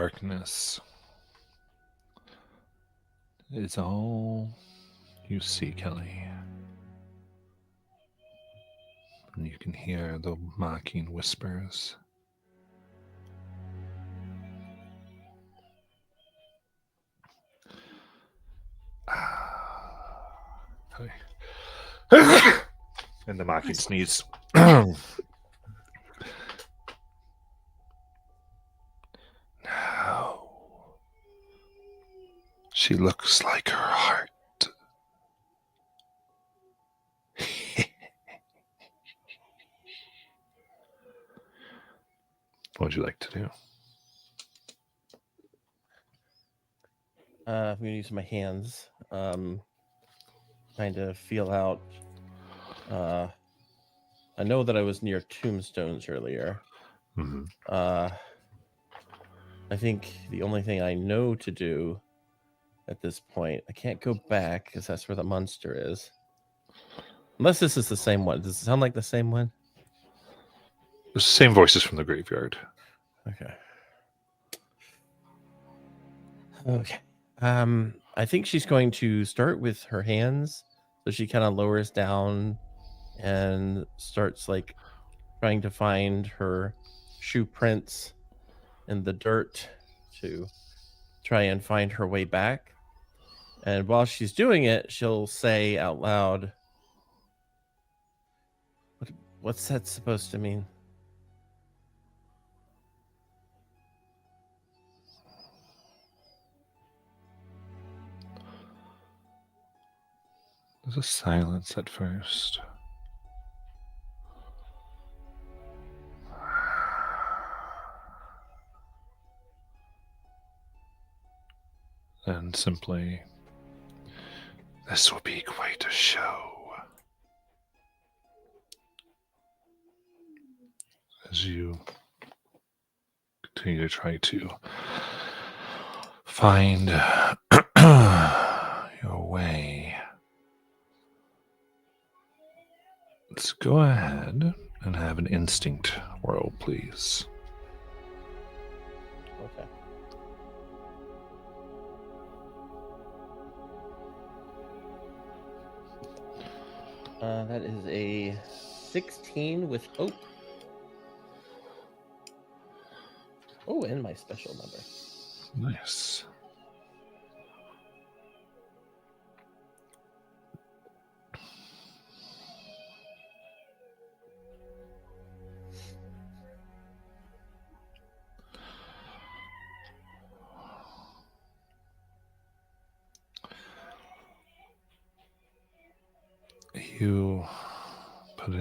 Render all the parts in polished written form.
darkness is all you see, Kelly. And you can hear the mocking whispers. Kelly. And the mocking sneeze. No. She looks like her heart. What would you like to do? I'm going to use my hands. Trying to feel out. I know that I was near tombstones earlier. Mm-hmm. I think the only thing I know to do at this point, I can't go back because that's where the monster is. Unless this is the same one. Does it sound like the same one? The same voices from the graveyard. Okay. Okay. I think she's going to start with her hands. So she kind of lowers down and starts like trying to find her shoe prints in the dirt to try and find her way back. And while she's doing it, she'll say out loud, what's that supposed to mean? There's a silence at first. And simply, this will be quite a show. As you continue to try to find your way, let's go ahead and have an instinct roll, please. Okay. That is a 16 with hope. Oh, and my special number. Nice. You put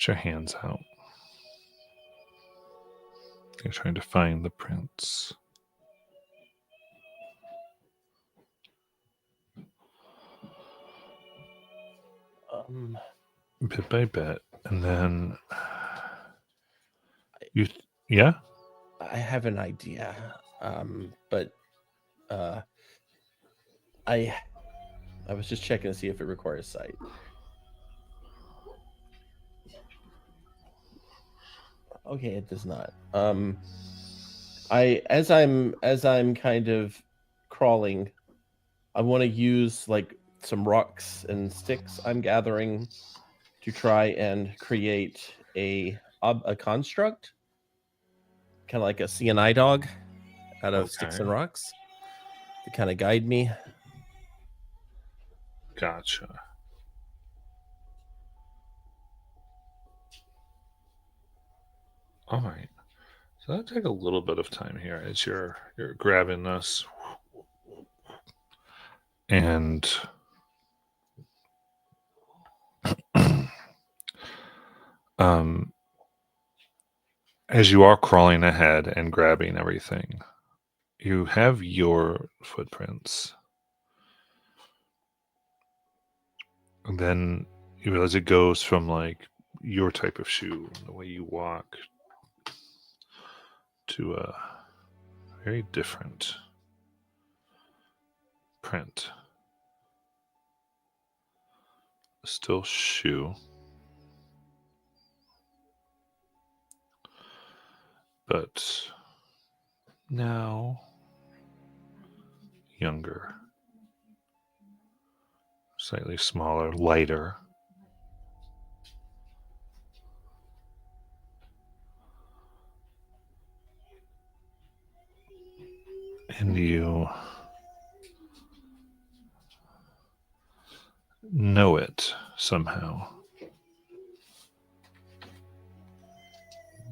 your hands out. You're trying to find the prints. Bit by bit, and then yeah. I have an idea, but I was just checking to see if it requires sight. Okay, it does not. As I'm kind of crawling, I want to use like some rocks and sticks I'm gathering to try and create a construct, kind of like a CNI dog out of sticks and rocks to kind of guide me. Gotcha. All right. So that'll take a little bit of time here as you're grabbing this. And as you are crawling ahead and grabbing everything, you have your footprints. And then you realize it goes from like your type of shoe, the way you walk, to a very different print. Still shoe. but now younger, slightly smaller, lighter. And you know it somehow.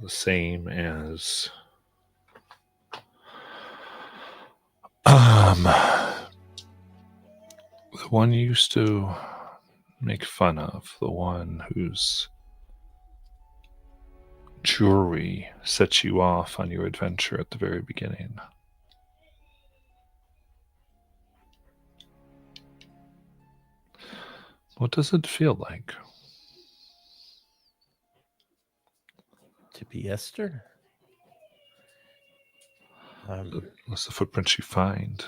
The same as the one you used to make fun of, the one whose jewelry set you off on your adventure at the very beginning. What does it feel like To be Esther? What's the footprints you find?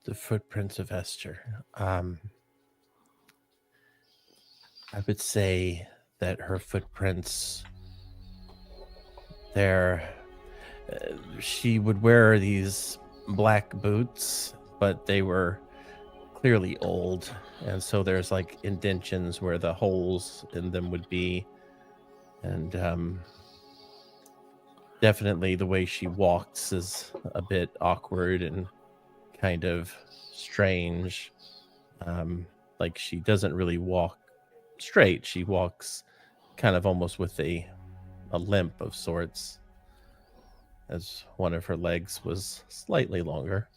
The footprints of Esther. I would say that her footprints, she would wear these black boots, but they were clearly old, and so there's like indentions where the holes in them would be, and definitely the way she walks is a bit awkward and kind of strange. Like she doesn't really walk straight. She walks kind of almost with a limp of sorts, as one of her legs was slightly longer.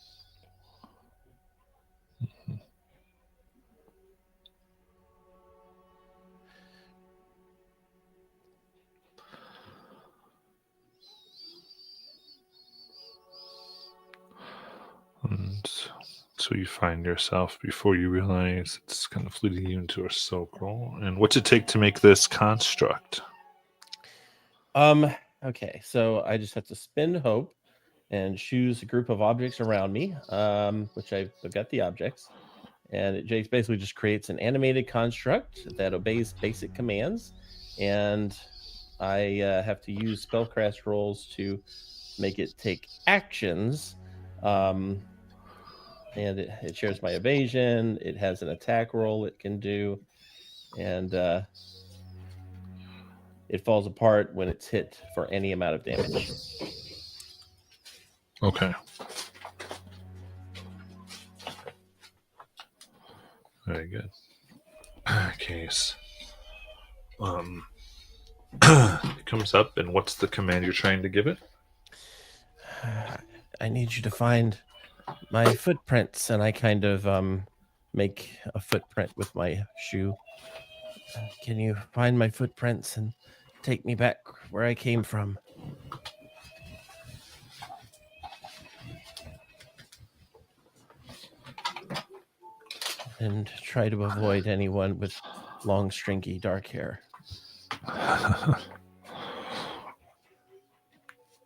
And so you find yourself before you realize it's kind of leading you into a circle. And what's it take to make this construct? Okay, so I just have to spend hope and choose a group of objects around me, which I've got the objects, and it basically just creates an animated construct that obeys basic commands, and I have to use spellcraft rolls to make it take actions. And it shares my evasion. It has an attack roll it can do, and it falls apart when it's hit for any amount of damage. Okay. Very good. Case. It comes up, and what's the command you're trying to give it? I need you to find my footprints, and I kind of make a footprint with my shoe. Can you find my footprints and take me back where I came from? And try to avoid anyone with long, stringy, dark hair.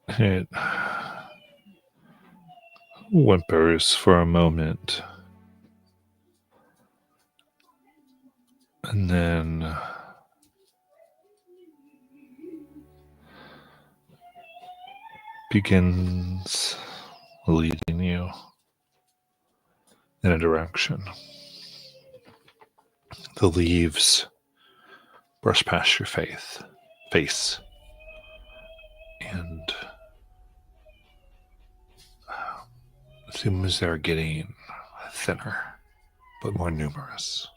It whimpers for a moment, and then begins leading you in a direction. The leaves brush past your face, and it seems they're getting thinner, but more numerous.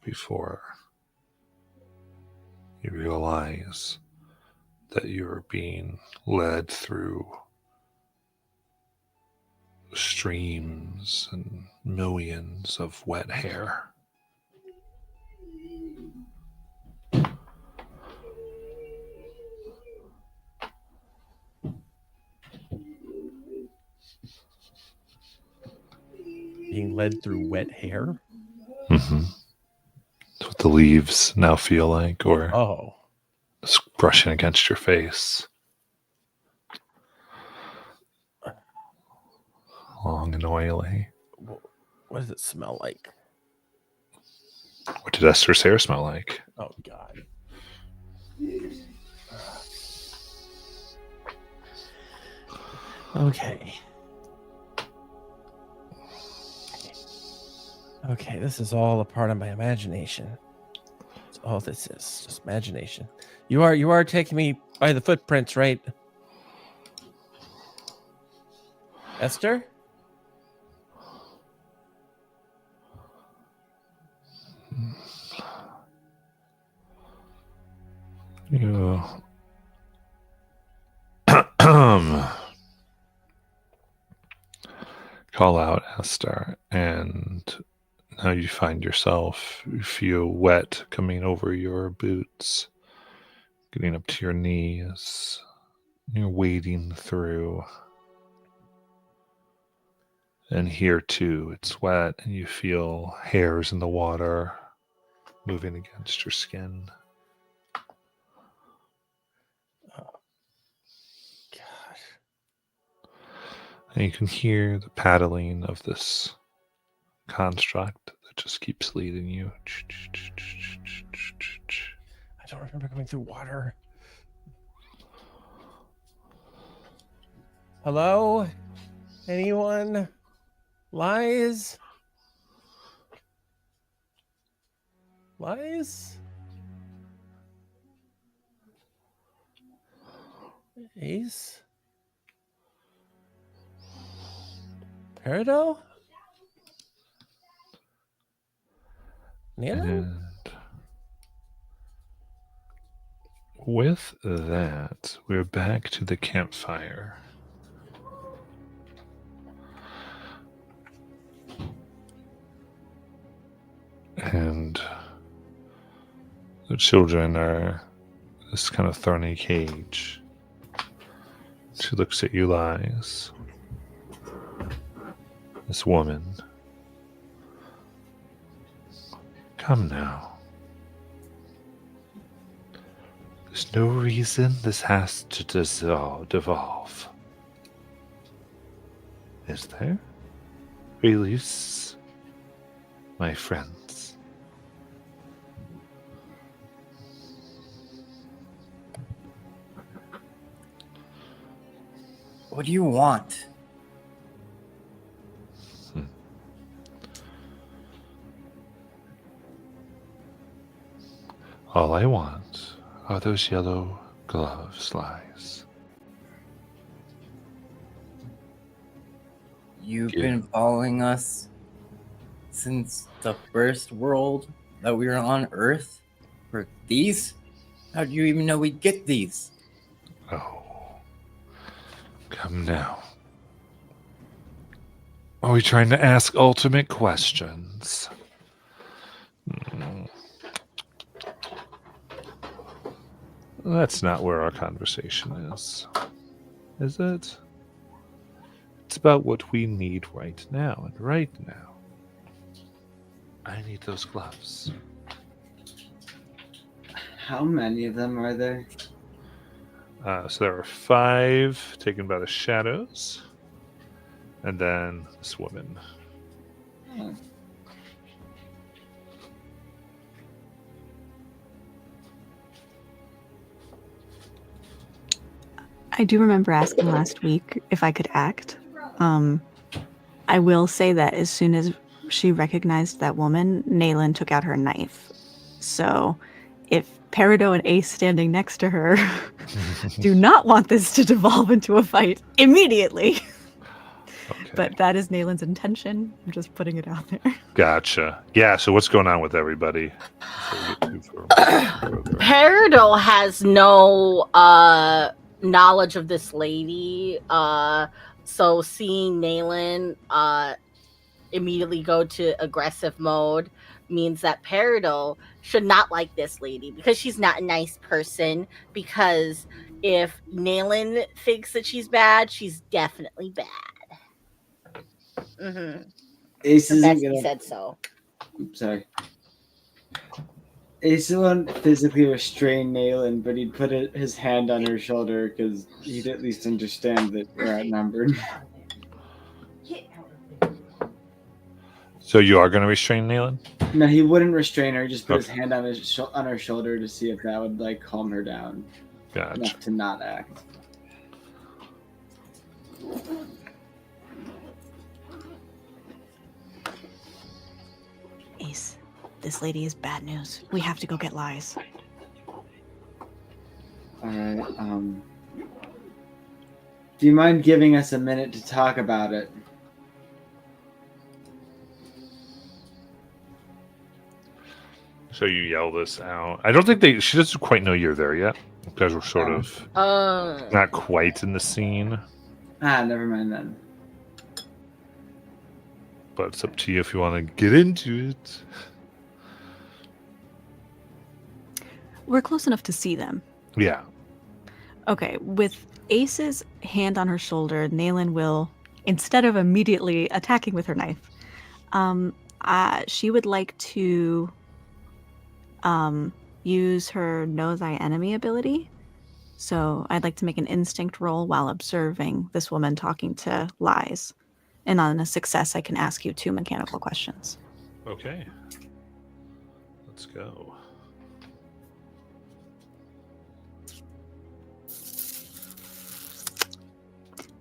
Before you realize that you're being led through streams and millions of wet hair. Being led through wet hair? Mm-hmm. That's what the leaves now feel like, or it's brushing against your face. Long and oily. What does it smell like? What did Esther's hair smell like? Oh God. Okay. Okay, this is all a part of my imagination. That's all this is, just imagination. You are taking me by the footprints, right? Esther? You call out Esther, and now you find yourself, you feel wet coming over your boots, getting up to your knees. You're wading through. And here too, it's wet, and you feel hairs in the water moving against your skin. God. And you can hear the paddling of this construct that just keeps leading you. I don't remember going through water. Hello? Anyone? Lies? Lies? Ace? Peridot? Nana? And with that, we're back to the campfire. And the children are in this kind of thorny cage. She looks at you, Lies. This woman. Come now. There's no reason this has to devolve. Is there? Release my friends. What do you want? All I want are those yellow gloves, Lies. You've Yeah. been following us since the first world that we were on Earth? For these? How do you even know we'd get these? Oh. Come now. Are we trying to ask ultimate questions? That's not where our conversation is it? It's about what we need right now, and right now, I need those gloves. How many of them are there? So there are 5 taken by the shadows, and then this woman. Oh. I do remember asking last week if I could act. I will say that as soon as she recognized that woman, Naylin took out her knife. So if Peridot and Ace standing next to her do not want this to devolve into a fight immediately. Okay. But that is Naylin's intention. I'm just putting it out there. Gotcha. Yeah, so what's going on with everybody? Peridot has no knowledge of this lady. So seeing Naylin immediately go to aggressive mode means that Peridot should not like this lady because she's not a nice person. Because if Naylin thinks that she's bad, she's definitely bad. Mm-hmm. Ace isn't He gonna. said so. Oops, sorry. Ace won't physically restrain Naylin, but he'd put his hand on her shoulder because he'd at least understand that we're outnumbered. So you are going to restrain Naylin? No, he wouldn't restrain her. Just put his Okay. hand on on her shoulder to see if that would like calm her down Gotcha. enough to not act. Ace, this lady is bad news. We have to go get Lies. All right. Do you mind giving us a minute to talk about it? So you yell this out. I don't think she doesn't quite know you're there yet. You guys were sort of not quite in the scene, Ah, never mind then. but it's up to you if you want to get into it. We're close enough to see them. Yeah. Okay, with Ace's hand on her shoulder, Naylin will, instead of immediately attacking with her knife, she would like to use her Know Thy Enemy ability. So I'd like to make an instinct roll while observing this woman talking to Lies. And on a success, I can ask you 2 mechanical questions. Okay. Let's go.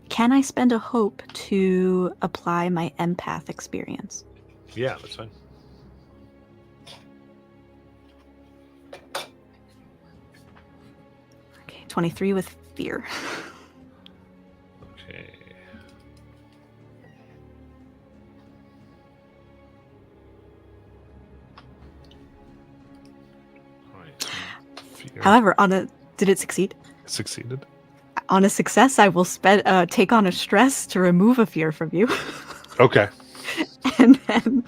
Can I spend a hope to apply my empath experience? Yeah, that's fine. Okay, 23 with fear. Okay. All right. Fear. However, did it succeed? Succeeded. On a success, I will take on a stress to remove a fear from you. Okay. And then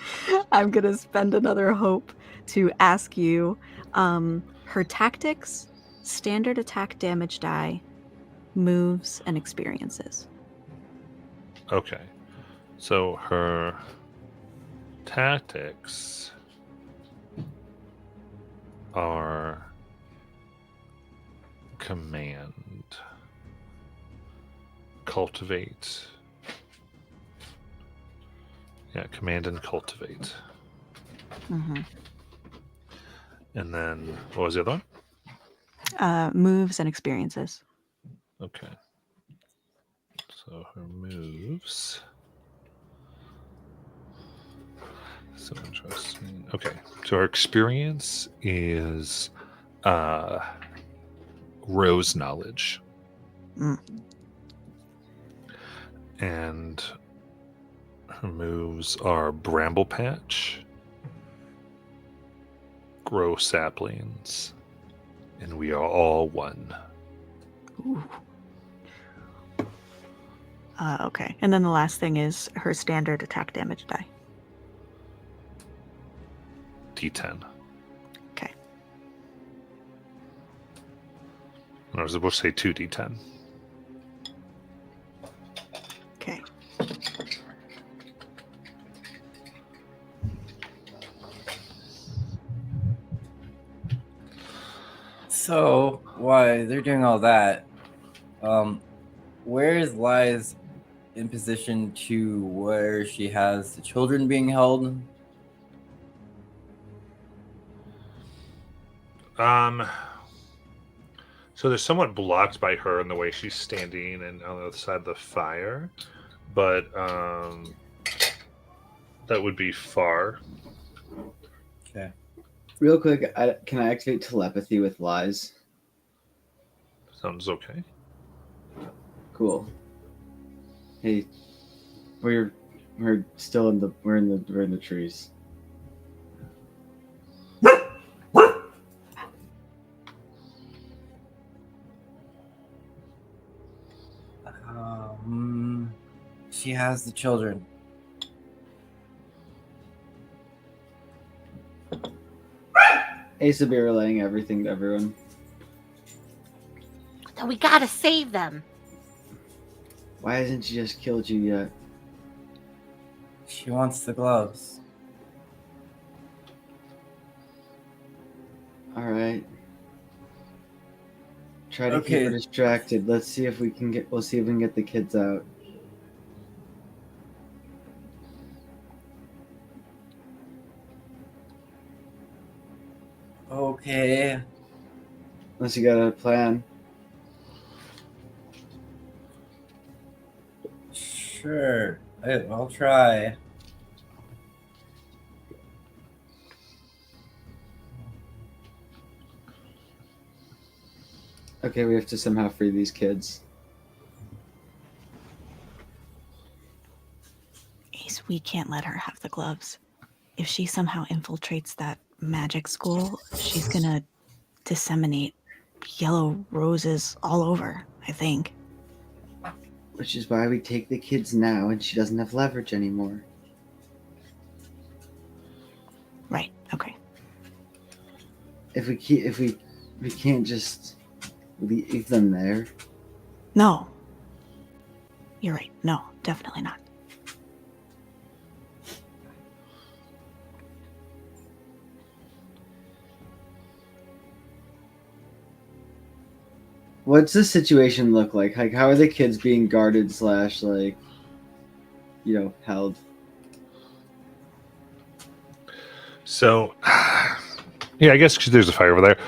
I'm going to spend another hope to ask you her tactics, standard attack damage die, moves, and experiences. Okay. So her tactics are command, cultivate. Yeah, command and cultivate. Mm-hmm. And then what was the other one? Moves and experiences. Okay. So her moves. So interesting. Okay. So her experience is Rose knowledge. Mm. And her moves are Bramble Patch, Grow Saplings, and We Are All One. Ooh. Okay. And then the last thing is her standard attack damage die. D10. Okay. I was supposed to say 2d10. Okay. So, while they're doing all that, where is Lies in position to where she has the children being held? So they're somewhat blocked by her in the way she's standing and on the other side of the fire, but that would be far. Okay. Real quick, can I activate telepathy with Lies? Sounds okay. Cool. Hey, we're still in the trees. She has the children. Ace will be relaying everything to everyone. Then we gotta save them. Why hasn't she just killed you yet? She wants the gloves. All right. Try to keep her distracted. Let's see if we can get. We'll see if we can get the kids out. Okay. Unless you got a plan. Sure. I'll try. Okay, we have to somehow free these kids. Ace, we can't let her have the gloves. If she somehow infiltrates that magic school, she's gonna disseminate yellow roses all over, I think. Which is why we take the kids now, and she doesn't have leverage anymore. Right, okay. If we can't just leave them there. No. You're right. No, definitely not. What's the situation look like? Like, how are the kids being guarded / held? So, yeah, I guess 'cause there's a fire over there.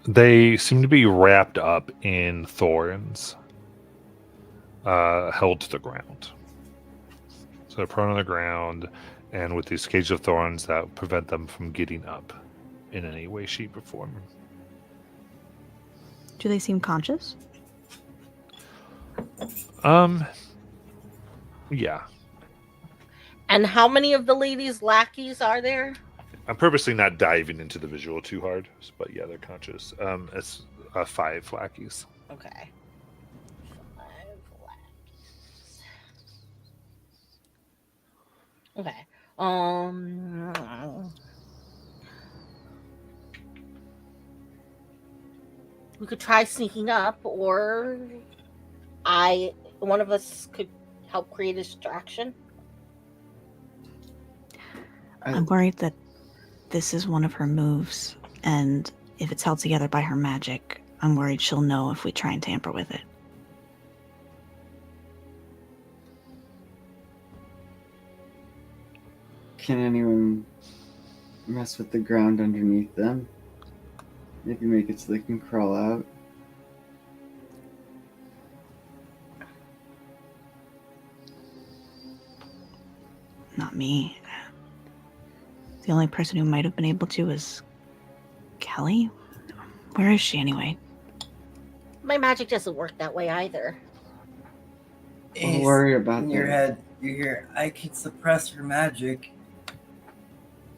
They seem to be wrapped up in thorns, held to the ground. So they're prone on the ground, and with these cages of thorns that prevent them from getting up in any way, shape, or form. Do they seem conscious? Yeah. And how many of the ladies' lackeys are there? I'm purposely not diving into the visual too hard, but yeah, they're conscious. It's 5 lackeys. Okay. 5 lackeys. Okay. We could try sneaking up, or one of us could help create a distraction. I'm worried that this is one of her moves, and if it's held together by her magic, I'm worried she'll know if we try and tamper with it. Can anyone mess with the ground underneath them? Maybe make it so they can crawl out. Not me. The only person who might have been able to is Kelly? Where is she anyway? My magic doesn't work that way either. Don't worry about in your that. head. You hear, I can suppress her magic.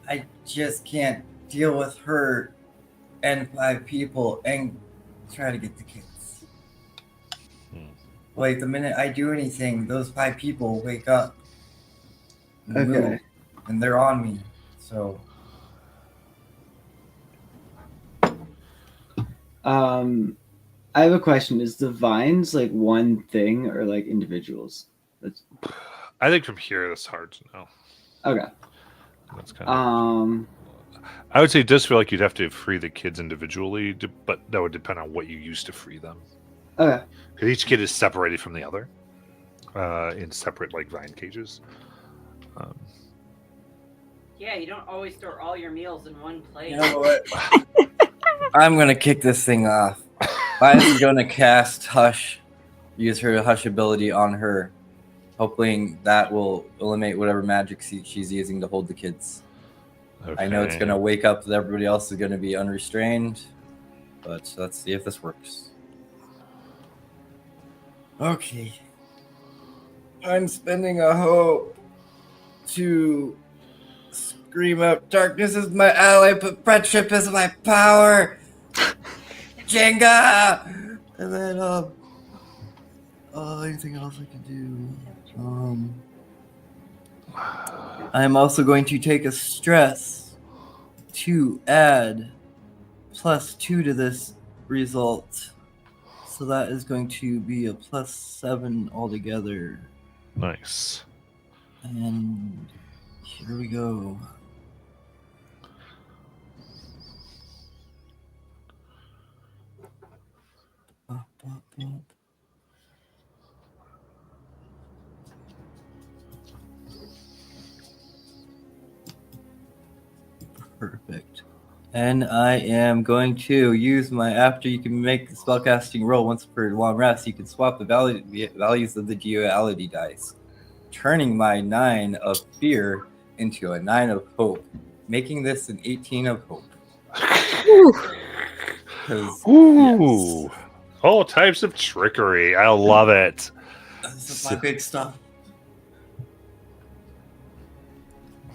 I just can't deal with her and 5 people and try to get the kids. Like, the minute I do anything, those 5 people wake up and move, and they're on me. So, I have a question. Is the vines like one thing or like individuals? I think from here, it's hard to know. Okay. That's kind of. I would say it does feel like you'd have to free the kids individually, but that would depend on what you use to free them. Okay. Because each kid is separated from the other in separate like vine cages. Yeah, you don't always store all your meals in one place. you know what? I'm gonna kick this thing off. I'm gonna cast Hush, use her Hush ability on her, hoping that will eliminate whatever magic she's using to hold the kids. Okay. I know it's gonna wake up that everybody else is gonna be unrestrained, but let's see if this works. Okay. I'm spending a hope to scream out, darkness is my ally, but friendship is my power. Jenga! And then, anything else I can do? I'm also going to take a stress to add +2 to this result. So that is going to be a +7 altogether. Nice. And here we go. Bop, bop, bop. Perfect. And I am going to use my after you can make the spellcasting roll once per long rest. You can swap the values of the duality dice, turning my 9 of fear into a 9 of hope, making this an 18 of hope. Because Ooh. All types of trickery. I love it. this is my big stuff.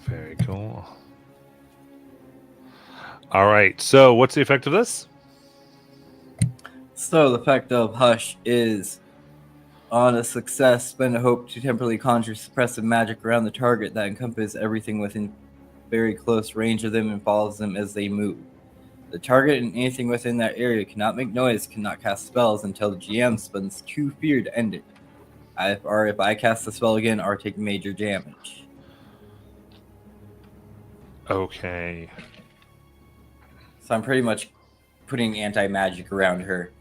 Very cool. All right. So, what's the effect of this? So the effect of Hush is on a success, spend a hope to temporarily conjure suppressive magic around the target that encompasses everything within very close range of them and follows them as they move. The target and anything within that area cannot make noise, cannot cast spells until the GM spends 2 fear to end it. If I cast the spell again, or take major damage. Okay. So I'm pretty much putting anti-magic around her.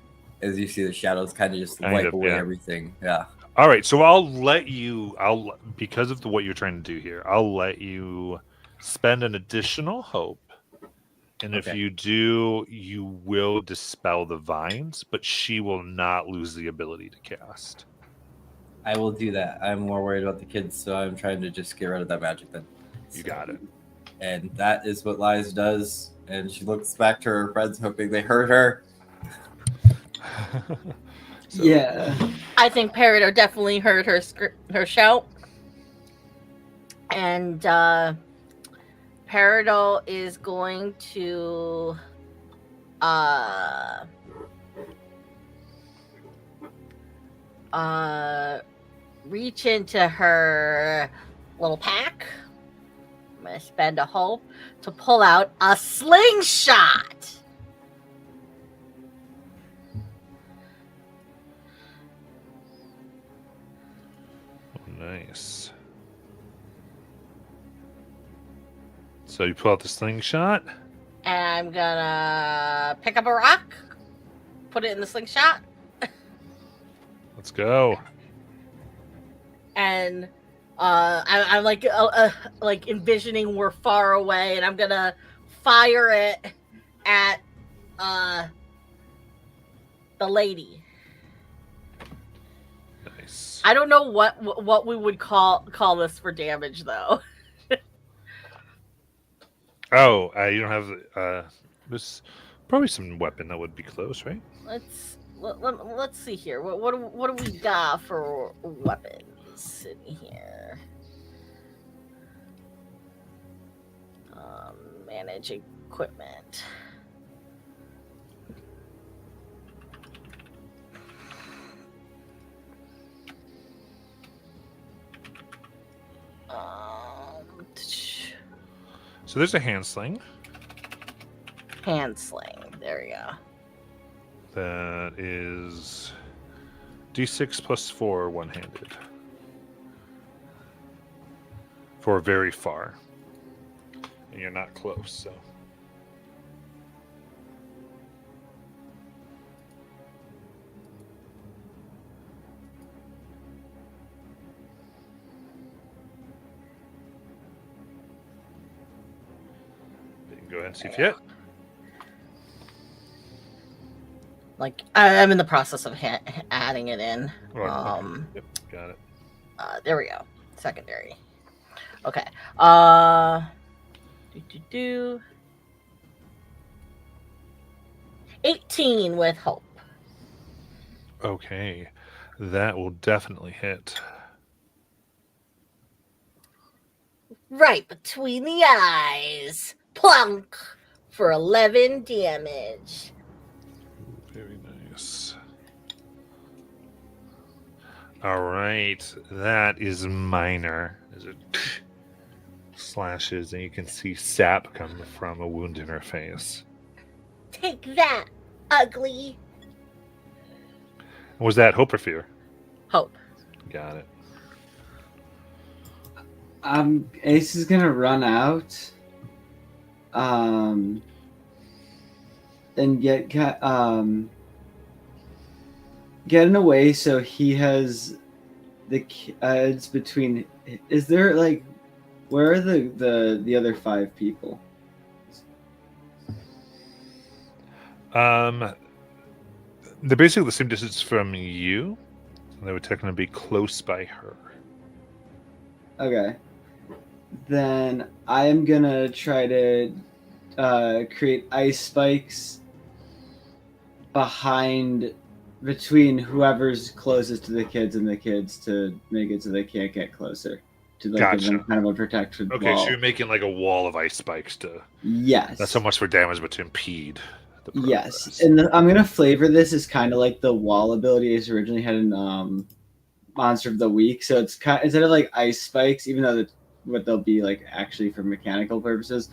As you see, the shadows kind of just wipe away everything. Yeah. All right. So I'll let you. Because of what you're trying to do here, I'll let you spend an additional hope. And if you do, you will dispel the vines, but she will not lose the ability to cast. I will do that. I'm more worried about the kids, so I'm trying to just get rid of that magic then. You got it. And that is what Liza does. And she looks back to her friends, hoping they heard her. Yeah. I think Peridot definitely heard her shout. And Peridot is going to reach into her little pack. I'm going to spend a hope to pull out a slingshot. Nice. So you pull out the slingshot. And I'm gonna pick up a rock, put it in the slingshot. Let's go. And I'm like envisioning we're far away, and I'm gonna fire it at the lady. Nice. I don't know what we would call this for damage though. Oh, you don't have there's probably some weapon that would be close, right? Let's see here. What do we got for weapons in here? Manage equipment. So there's a hand sling. Hand sling. There we go. That is D6 plus 4 one-handed. For very far. And you're not close, so. You can go ahead and see if you hit. Like I'm in the process of adding it in. Yep, got it. There we go. Secondary. Okay. 18 with hope. Okay. That will definitely hit. Right between the eyes. Plunk for 11 damage. Very nice. All right. That is minor. As it slashes, and you can see sap come from a wound in her face. Take that, ugly. Was that hope or fear? Hope. Got it. Ace is gonna run out. And get getting away so he has it's between. Is there like, where are the other 5 people? They're basically the same distance from you. They would technically be close by her. Okay. Then I am gonna try to create ice spikes between whoever's closest to the kids and the kids to make it so they can't get closer. To like give them Gotcha. kind of a protected Okay, wall. so you're making like a wall of ice spikes to Yes. not so much for damage, but to impede the progress. Yes, and I'm gonna flavor this as kind of like the wall ability is originally had in Monster of the Week. So it's kind instead of like ice spikes, even though what they'll be like actually for mechanical purposes,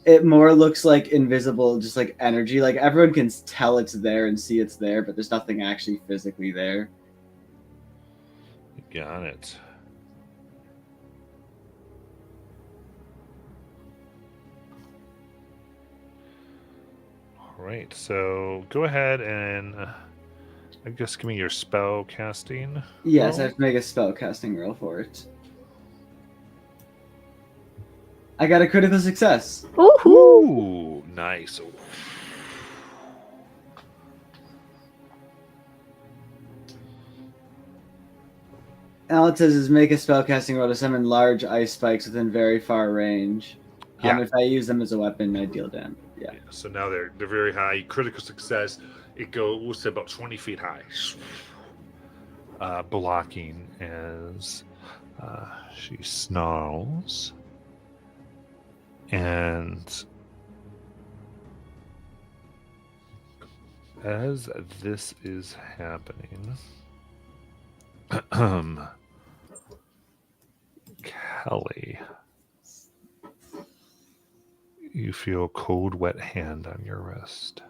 it more looks like invisible, just like energy. Like everyone can tell it's there and see it's there, but there's nothing actually physically there. Got it. All right, so go ahead and I guess give me your spell casting. Yes, I roll. have to make a spell casting roll for it. I got a critical success. Woohoo! Ooh, nice. All it says is make a spellcasting roll to summon large ice spikes within very far range. Yeah. If I use them as a weapon, I deal damage. Yeah. Yeah, so now they're very high. Critical success. It goes to about 20 feet high. Blocking as she snarls. And as this is happening, Kelly, you feel a cold, wet hand on your wrist.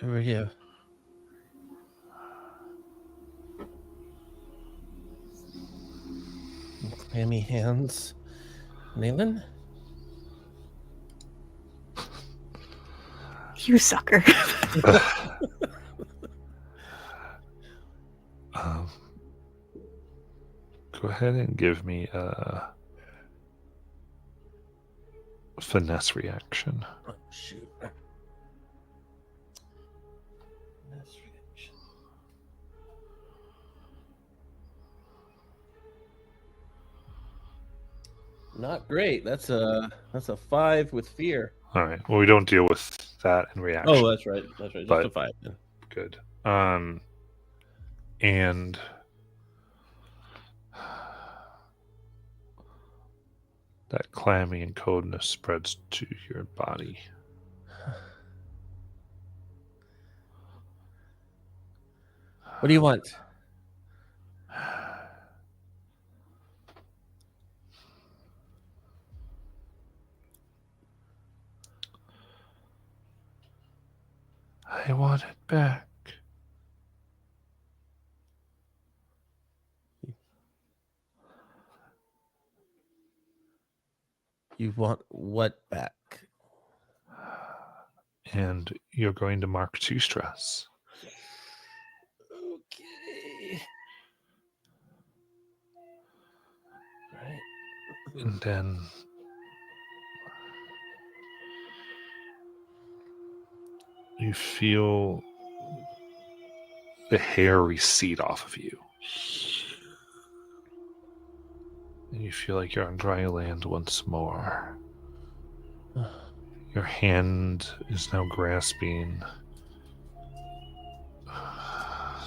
Over here. Clammy hands. Nayland? You sucker. Go ahead and give me a finesse reaction. Oh, shoot. That's reaction. Not great. That's a 5 with fear. All right. Well, we don't deal with that in reaction. Oh, that's right. That's right. Just But- a 5. Then. Good. And that clammy and coldness spreads to your body. What do you want? I want it back. You want what back? And you're going to mark 2 stress. Okay. Right. And then you feel the hair recede off of you. And you feel like you're on dry land once more. Your hand is now grasping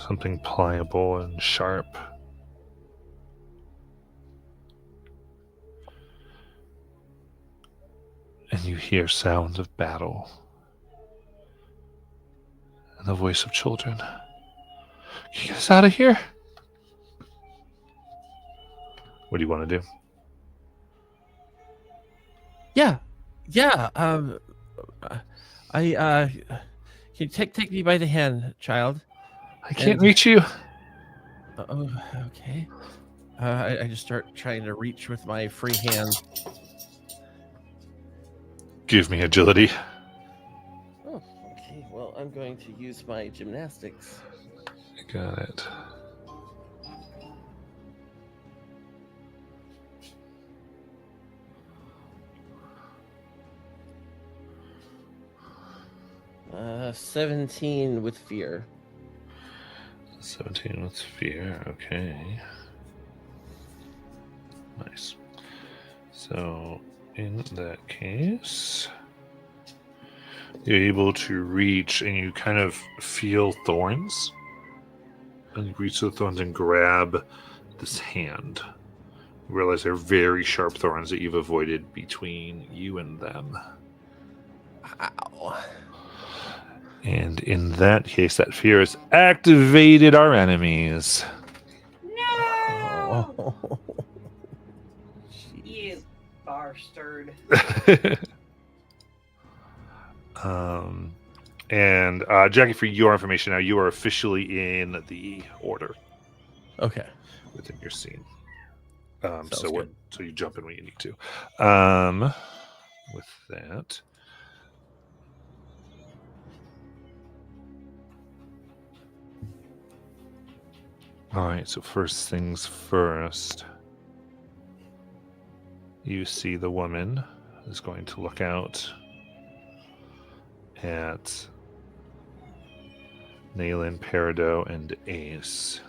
something pliable and sharp. And you hear sounds of battle and the voice of children. Can you get us out of here? What do you want to do? Yeah. I can you take me by the hand, child? I can't reach you. Oh, okay. I just start trying to reach with my free hand. Give me agility. Oh, okay. Well, I'm going to use my gymnastics. Got it. 17 with fear. 17 with fear. Okay. Nice. So, in that case, you're able to reach and you kind of feel thorns. And you reach the thorns and grab this hand. You realize they're very sharp thorns that you've avoided between you and them. Ow. And in that case, that fear has activated our enemies. No! Oh. You bastard. And Jackie, for your information now, you are officially in the order Okay. within your scene. Sounds So good. So you jump in when you need to. With that, all right. So first things first, you see the woman is going to look out at Nayland, Peridot, and Ace.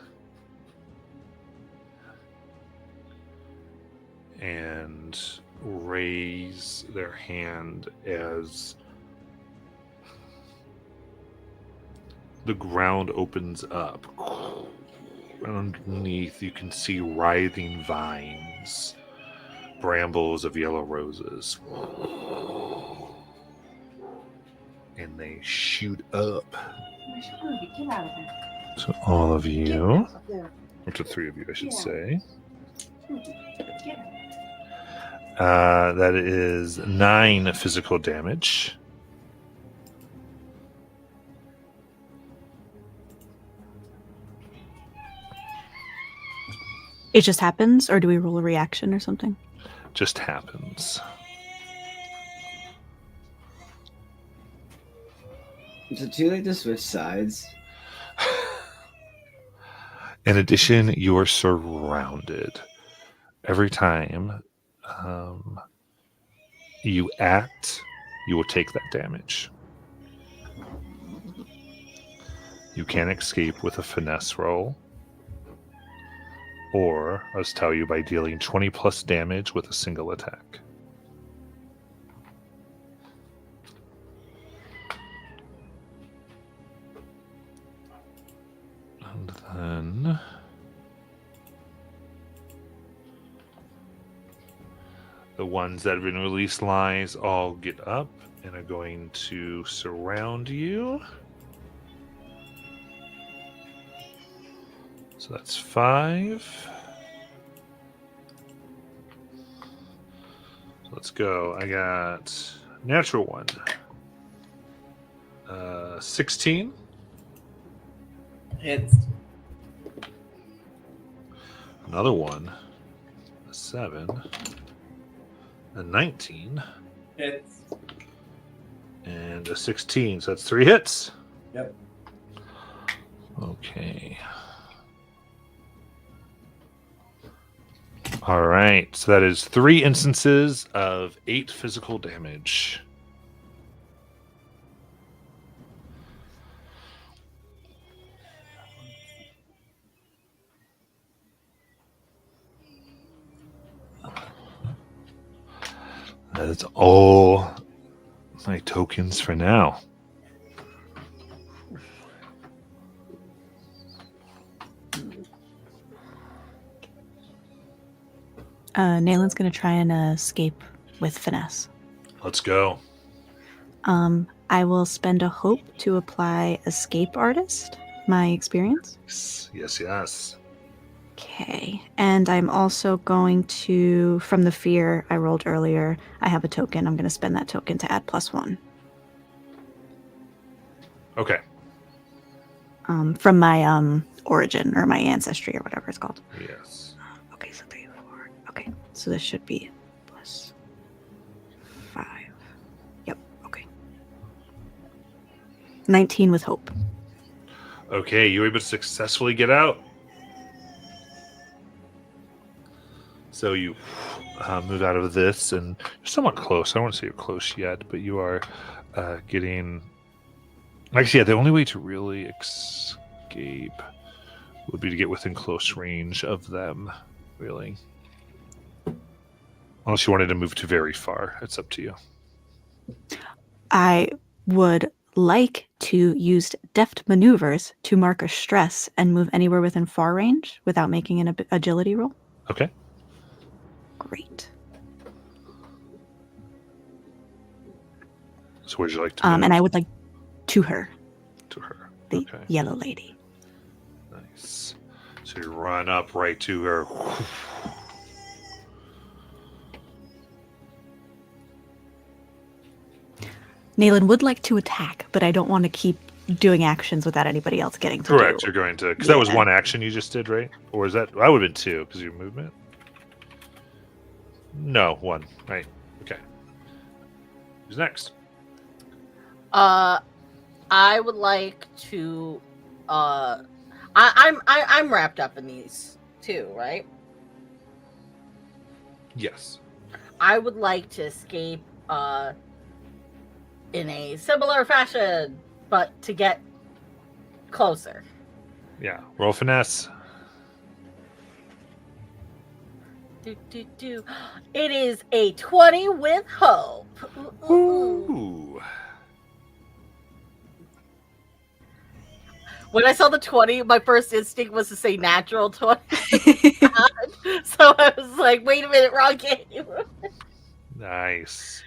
And raise their hand as the ground opens up. And underneath, you can see writhing vines, brambles of yellow roses. And they shoot up. Get out of here. So all of you, or to 3 of you, I should say. That is 9 physical damage. It just happens, or do we roll a reaction or something? Just happens. Is it too late to switch sides? In addition, you are surrounded. Every time you act, you will take that damage. You can escape with a finesse roll. Or, let's tell you, by dealing 20 plus damage with a single attack. And then the ones that have been released lies all get up and are going to surround you. So that's 5. So let's go. I got natural 1. 16. Hits. Another 1. A 7. A 19. Hits. And a 16. So that's 3 hits. Yep. Okay. All right. So that is 3 instances of 8 physical damage. That's all my tokens for now. Nayland's going to try and escape with finesse. Let's go. I will spend a hope to apply escape artist, my experience. Yes. Okay. And I'm also going to, from the fear I rolled earlier, I have a token. I'm going to spend that token to add +1. Okay. From my origin or my ancestry or whatever it's called. Yes. Okay, so 3, 4. Okay, so this should be +5. Yep, okay. 19 with hope. Okay, you were able to successfully get out. So you move out of this, and you're somewhat close. I don't want to say you're close yet, but you are getting Actually, yeah, the only way to really escape would be to get within close range of them, really. Unless you wanted to move too very far. It's up to you. I would like to use deft maneuvers to mark a stress and move anywhere within far range without making an agility roll. Okay. Great. So would you like to move And I would like to her, to her? the Okay. yellow lady. Nice. So you run up right to her. Nayland would like to attack, but I don't want to keep doing actions without anybody else getting to Correct. do. You're going to, because that was Yeah. one action you just did, right? Or was that? That would have been two because of your movement. No, one. Right. Okay. Who's next? I would like to. I'm wrapped up in these too, right? Yes. I would like to escape. In a similar fashion, but to get closer. Yeah. Roll finesse. Do. It is a 20 with hope. Ooh. Ooh. When I saw the 20, my first instinct was to say natural 20. So I was like, wait a minute, wrong game. Nice.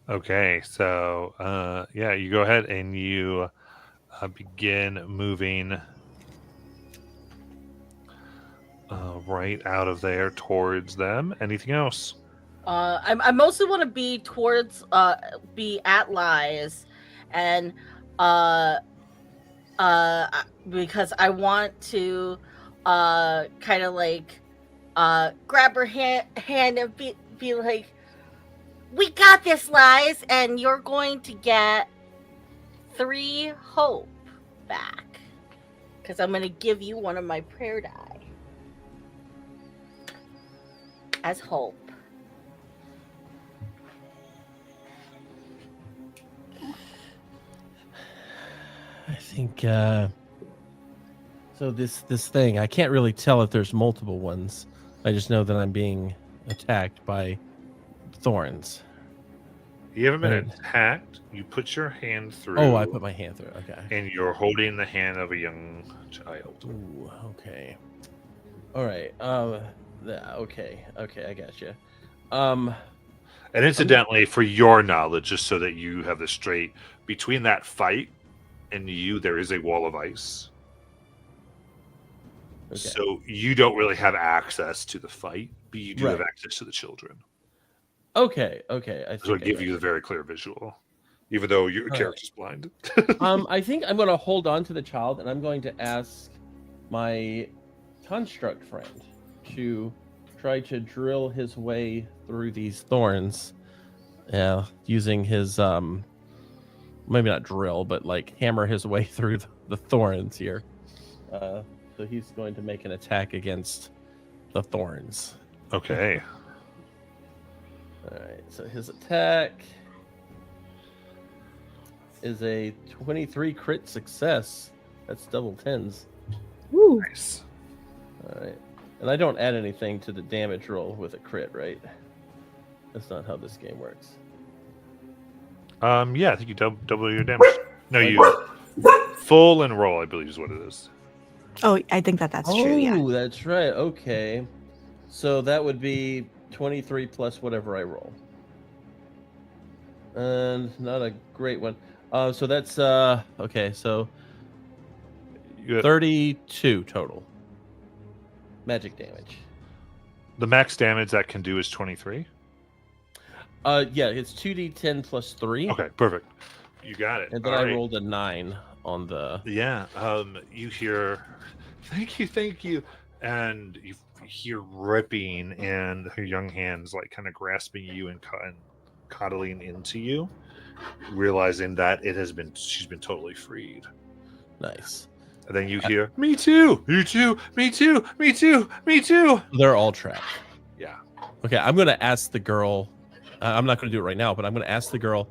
Okay, so yeah, you go ahead and you begin moving right out of there towards them. Anything else? I mostly want to be towards be at Lies, and because I want to kind of like grab her hand and be like, we got this, Lies, and you're going to get 3 hope back. Because I'm going to give you one of my prayer die. As hope. I think so this thing, I can't really tell if there's multiple ones. I just know that I'm being attacked by thorns. You haven't been Right. attacked. You put your hand through. Oh, I put my hand through. Okay. And you're holding the hand of a young child. Ooh, okay. All right. Okay. Okay, I got you. And incidentally, for your knowledge, just so that you have this straight, between that fight and you, there is a wall of ice. Okay. So you don't really have access to the fight, but you do have Right. access to the children. Okay. I So think it give you the very clear visual, even though your right. character's blind. I think I'm going to hold on to the child, and I'm going to ask my construct friend to try to drill his way through these thorns. Yeah, using his maybe not drill, but like hammer his way through the thorns here. So he's going to make an attack against the thorns. Okay. All right, so his attack is a 23 crit success. That's double tens. Woo. Nice. All right, and I don't add anything to the damage roll with a crit, right? That's not how this game works. Yeah, I think you double your damage. No, you full and roll, I believe is what it is. Oh, I think that's true. Yeah. Oh, that's right. Okay, so that would be 23 plus whatever I roll, and not a great one. So that's okay. So You got 32 total magic damage. the max damage that can do is 23. Yeah, it's 2d10 plus 3. Okay, perfect. You got it. And then All I right. rolled a 9 on the. Yeah. You hear, thank you, and you hear ripping, and her young hands like kind of grasping you and coddling into you, realizing that she's been totally freed. Nice. And then you hear, me too, you too, me too, me too, me too. They're all trapped. Yeah. Okay, I'm going to ask the girl. I'm not going to do it right now, but I'm going to ask the girl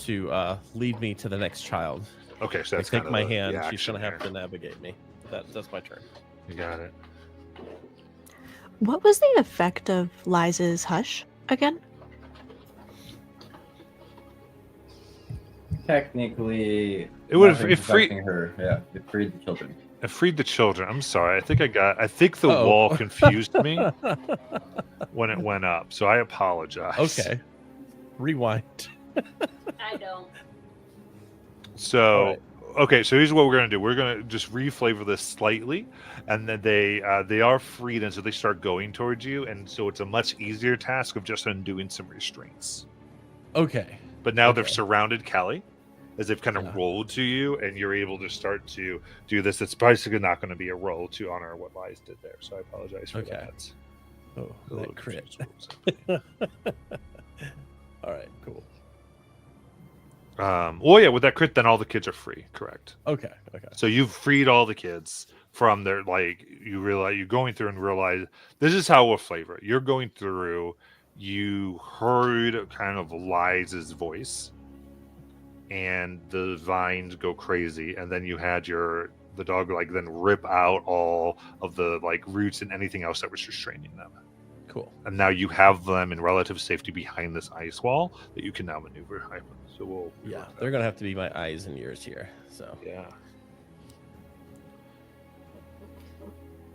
to lead me to the next child. Okay, so I that's take kind of my the hand. She's action gonna have there. to navigate me. That's my turn. You got it. What was the effect of Liza's hush again? Technically, It would nothing's it free affecting her. Yeah, it freed the children. it freed the children. I'm sorry. I think the Uh-oh. wall confused me when it went up. So I apologize. Okay. Rewind. I don't. So All right. okay, so here's what we're gonna do. We're gonna just reflavor this slightly, and then they are freed, and so they start going towards you, and so it's a much easier task of just undoing some restraints. Okay. But now they've Okay. surrounded Kelly, as they've kind of Yeah. rolled to you, and you're able to start to do this. It's basically not going to be a roll to honor what Lies did there, so I apologize for Okay. that. Oh, A little that crit. confused what was All right. Cool. happening. Well, yeah, with that crit, then all the kids are free. Correct. Okay. Okay. So you've freed all the kids from their you realize you're going through and realize this is how we'll flavor it. You're going through. You heard kind of Lies' voice, and the vines go crazy, and then you had the dog then rip out all of the roots and anything else that was restraining them. Cool. And now you have them in relative safety behind this ice wall that you can now maneuver. So we'll Yeah, work that they're gonna have to be my eyes and ears here. So Yeah.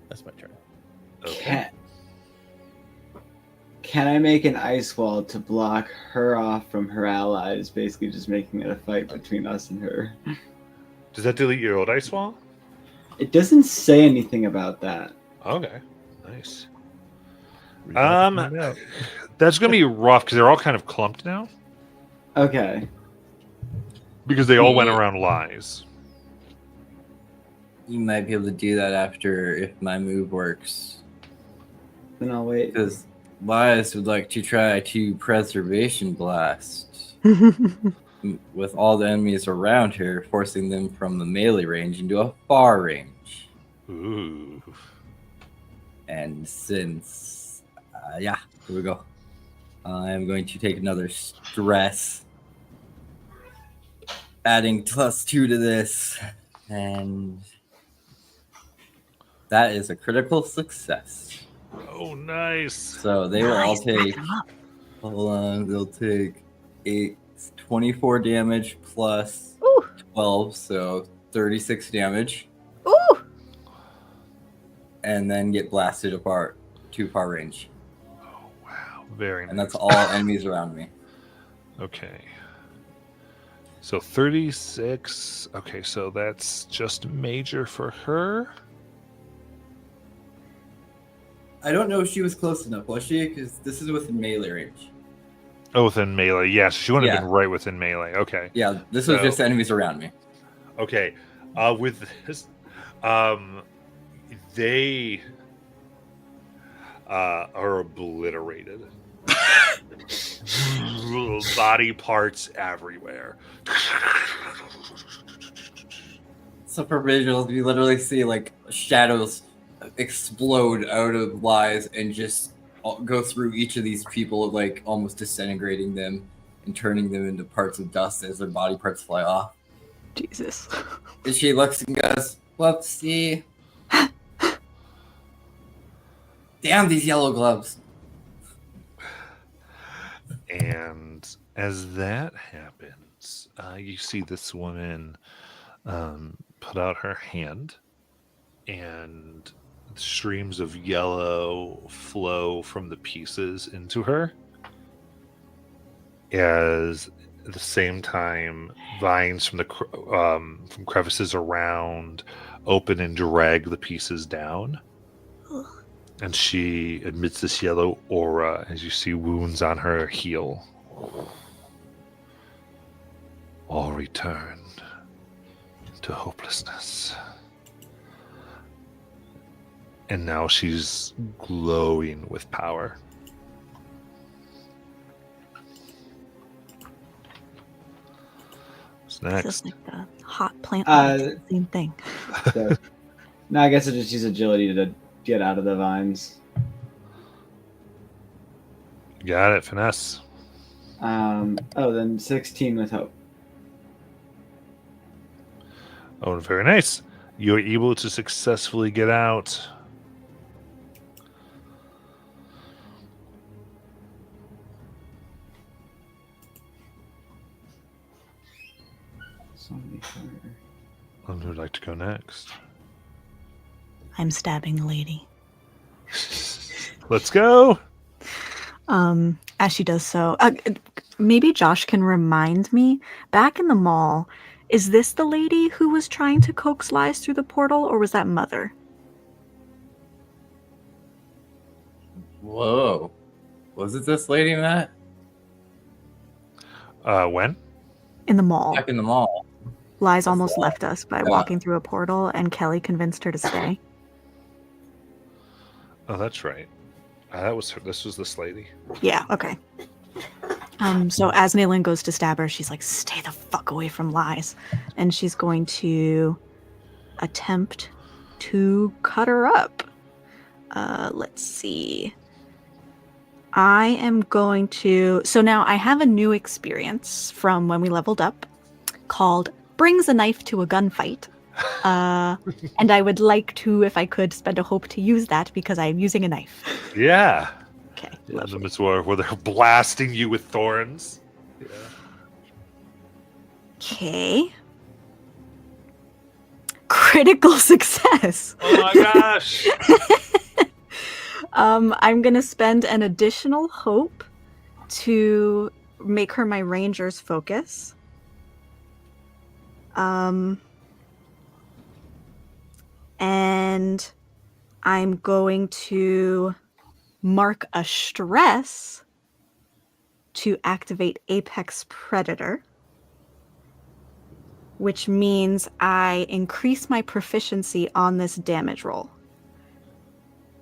that's my turn. Okay. Can I make an ice wall to block her off from her allies, basically just making it a fight between us and her? Does that delete your old ice wall? It doesn't say anything about that. Okay. Nice. We're about to find out. That's gonna be rough because they're all kind of clumped now Okay. because they all went around Lies. You might be able to do that after if my move works. Then I'll wait. Because Lias would like to try to preservation blast with all the enemies around her, forcing them from the melee range into a far range. Ooh. And since, here we go. I'm going to take another stress, adding +2 to this, and that is a critical success. Oh, nice. So they will all take, hold on, they'll take 24 damage plus Ooh. 12, so 36 damage, Ooh. and then get blasted apart to far range. Oh, wow. Very nice. And that's all enemies around me. Okay. So 36. Okay, so that's just major for her. I don't know if she was close enough, was she? Because this is within melee range. Oh, within melee. Yes, she wouldn't have Yeah. been right within melee. Okay. Yeah, this was So- just enemies around me. Okay. With this, they are obliterated. Body parts everywhere. So for visuals, you literally see like shadows explode out of Lies and just go through each of these people, like almost disintegrating them and turning them into parts of dust as their body parts fly off. Jesus. And she looks and goes, "Whoopsie! Damn these yellow gloves!" And as that happens, you see this woman put out her hand, and streams of yellow flow from the pieces into her. As at the same time, vines from from crevices around open and drag the pieces down. And she emits this yellow aura as you see wounds on her heel. All returned to hopelessness. And now she's glowing with power. What's next? Feels like the hot plant. Same thing. So, no, I guess I just use agility to get out of the vines. Got it, finesse. Then 16 with hope. Oh, very nice. You're able to successfully get out. Who would like to go next? I'm stabbing the lady. Let's go. As she does so, maybe Josh can remind me. Back in the mall, is this the lady who was trying to coax Lies through the portal, or was that Mother? Whoa. Was it this lady, Matt? When? In the mall. Back in the mall. Lies almost left us by Yeah. walking through a portal, and Kelly convinced her to stay. Oh, that's right. That was her. This was this lady. Yeah, okay. So as Nayland goes to stab her, she's like, stay the fuck away from Lies. And she's going to attempt to cut her up. Let's see. I am going to... So now I have a new experience from when we leveled up called Brings a Knife to a Gunfight. And I would like to, if I could, spend a hope to use that because I am using a knife. Yeah. Okay. Yeah, the Mitzvah where they're blasting you with thorns. Yeah. Okay. Critical success. Oh my gosh. I'm gonna spend an additional hope to make her my ranger's focus. And I'm going to mark a stress to activate Apex Predator, which means I increase my proficiency on this damage roll.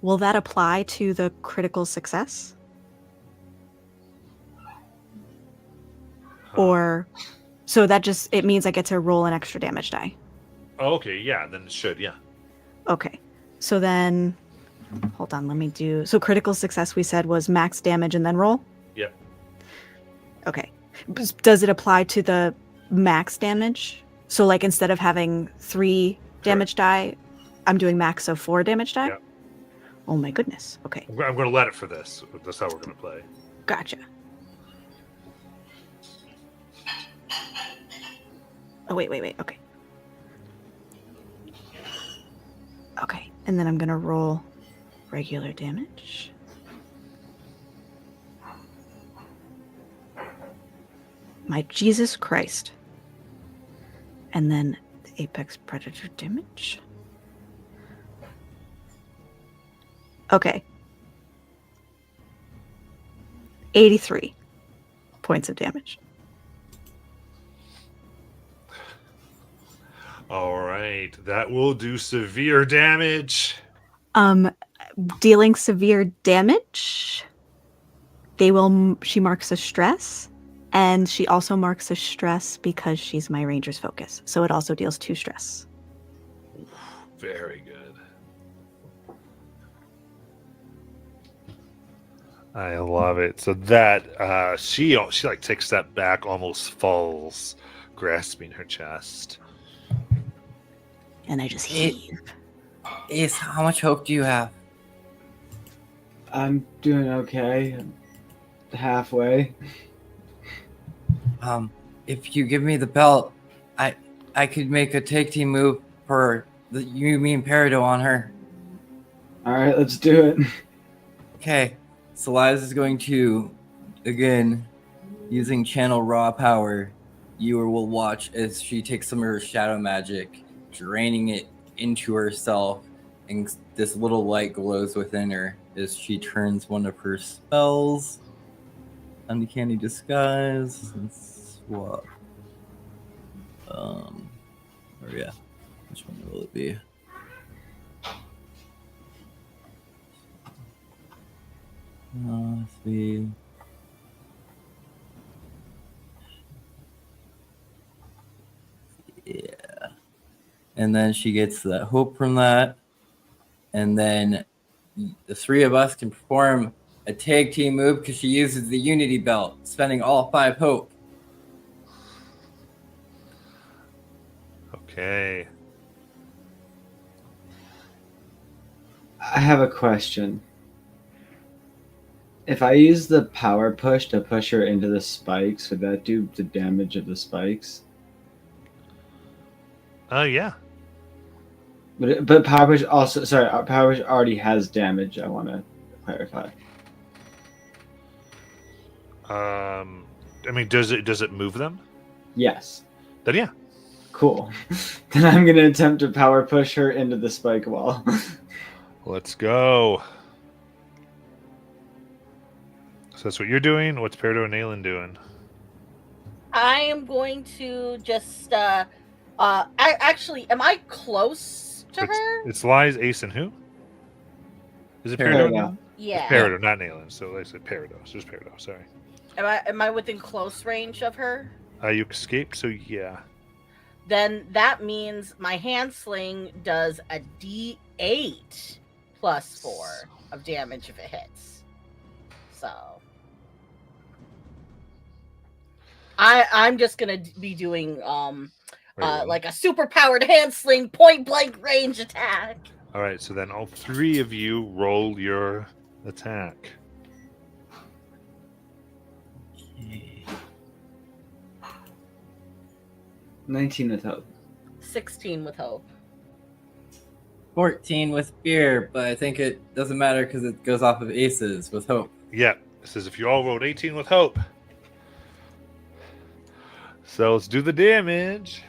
Will that apply to the critical success? Or, so that just, it means I get to roll an extra damage die. Oh, okay, yeah, then it should, yeah. Okay, so then, hold on, let me do, so critical success we said was max damage and then roll? Yep. Okay. Does it apply to the max damage? So like instead of having 3 damage die, I'm doing max of 4 damage die? Yep. Oh my goodness. Okay. I'm going to let it for this. That's how we're going to play. Gotcha. Oh, wait. Okay. Okay. And then I'm going to roll regular damage. My Jesus Christ. And then the Apex Predator damage. Okay. 83 points of damage. All right, that will do severe damage. Dealing severe damage. She marks a stress, and she also marks a stress because she's my ranger's focus. So it also deals 2 stress. Very good. I love it. So that she like takes a step back, almost falls, grasping her chest. And I just heave. Ace, how much hope do you have? I'm doing okay. Halfway. If you give me the belt, I could make a take team move for me and Peridot on her. All right, let's do it. Okay, so Liz is going to, again, using channel raw power, you will watch as she takes some of her shadow magic, draining it into herself, and this little light glows within her as she turns one of her spells, Uncanny Disguise, and swap. Or yeah, which one will it be? Let's see. Yeah. And then she gets that hope from that. And then the 3 of us can perform a tag team move because she uses the Unity belt, spending all 5 hope. Okay. I have a question. If I use the power push to push her into the spikes, would that do the damage of the spikes? Yeah. But power push also, sorry, power push already has damage. I want to clarify. I mean, does it move them? Yes. Then yeah. Cool. Then I'm gonna attempt to power push her into the spike wall. Let's go. So that's what you're doing. What's Peridot and Aelin doing? I am going to just actually, am I close to her? It's Lies, Ace, and who? Is it Peridot. Peridot? and Aelin? Yeah. It's Peridot, not Aelin. So I said Peridot. So it's Peridot. Sorry. Am I within close range of her? You escaped, so yeah. Then that means my hand sling does a D8 plus 4 of damage if it hits. So I'm just gonna be doing like a super powered hand sling point blank range attack. All right. So then all three of you roll your attack. 19 with hope. 16 with hope. 14 with fear, but I think it doesn't matter because it goes off of aces with hope. Yeah. It says if you all rolled 18 with hope. So let's do the damage.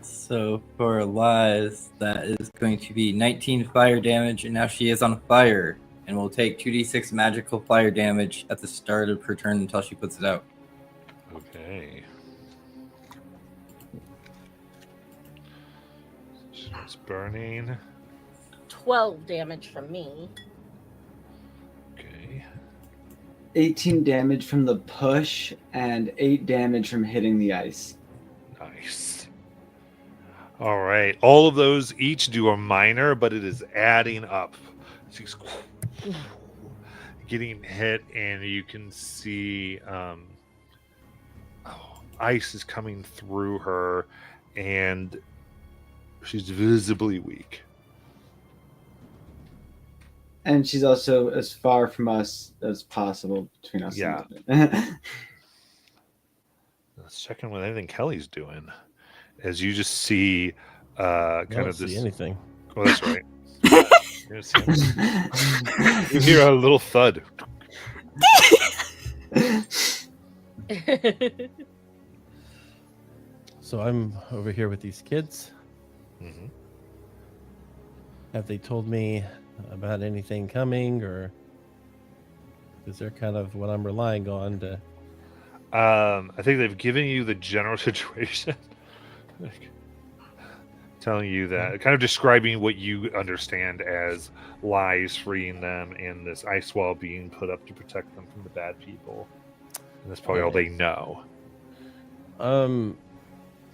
So for Lies, that is going to be 19 fire damage, and now she is on fire, and will take 2d6 magical fire damage at the start of her turn until she puts it out. Okay. It's burning. 12 damage from me. Okay. 18 damage from the push and 8 damage from hitting the ice. Nice. All right. All of those each do a minor, but it is adding up. She's getting hit, and you can see ice is coming through her, and she's visibly weak. And she's also as far from us as possible between us. Yeah. And Let's check in with anything Kelly's doing. As you just see I kind don't of this. see anything. Oh, that's right. You hear a little thud. So I'm over here with these kids. Mm-hmm. Have they told me about anything coming, or is there kind of what I'm relying on to? I think they've given you the general situation, like, telling you that, kind of describing what you understand as Lies freeing them and this ice wall being put up to protect them from the bad people. And that's probably all they know.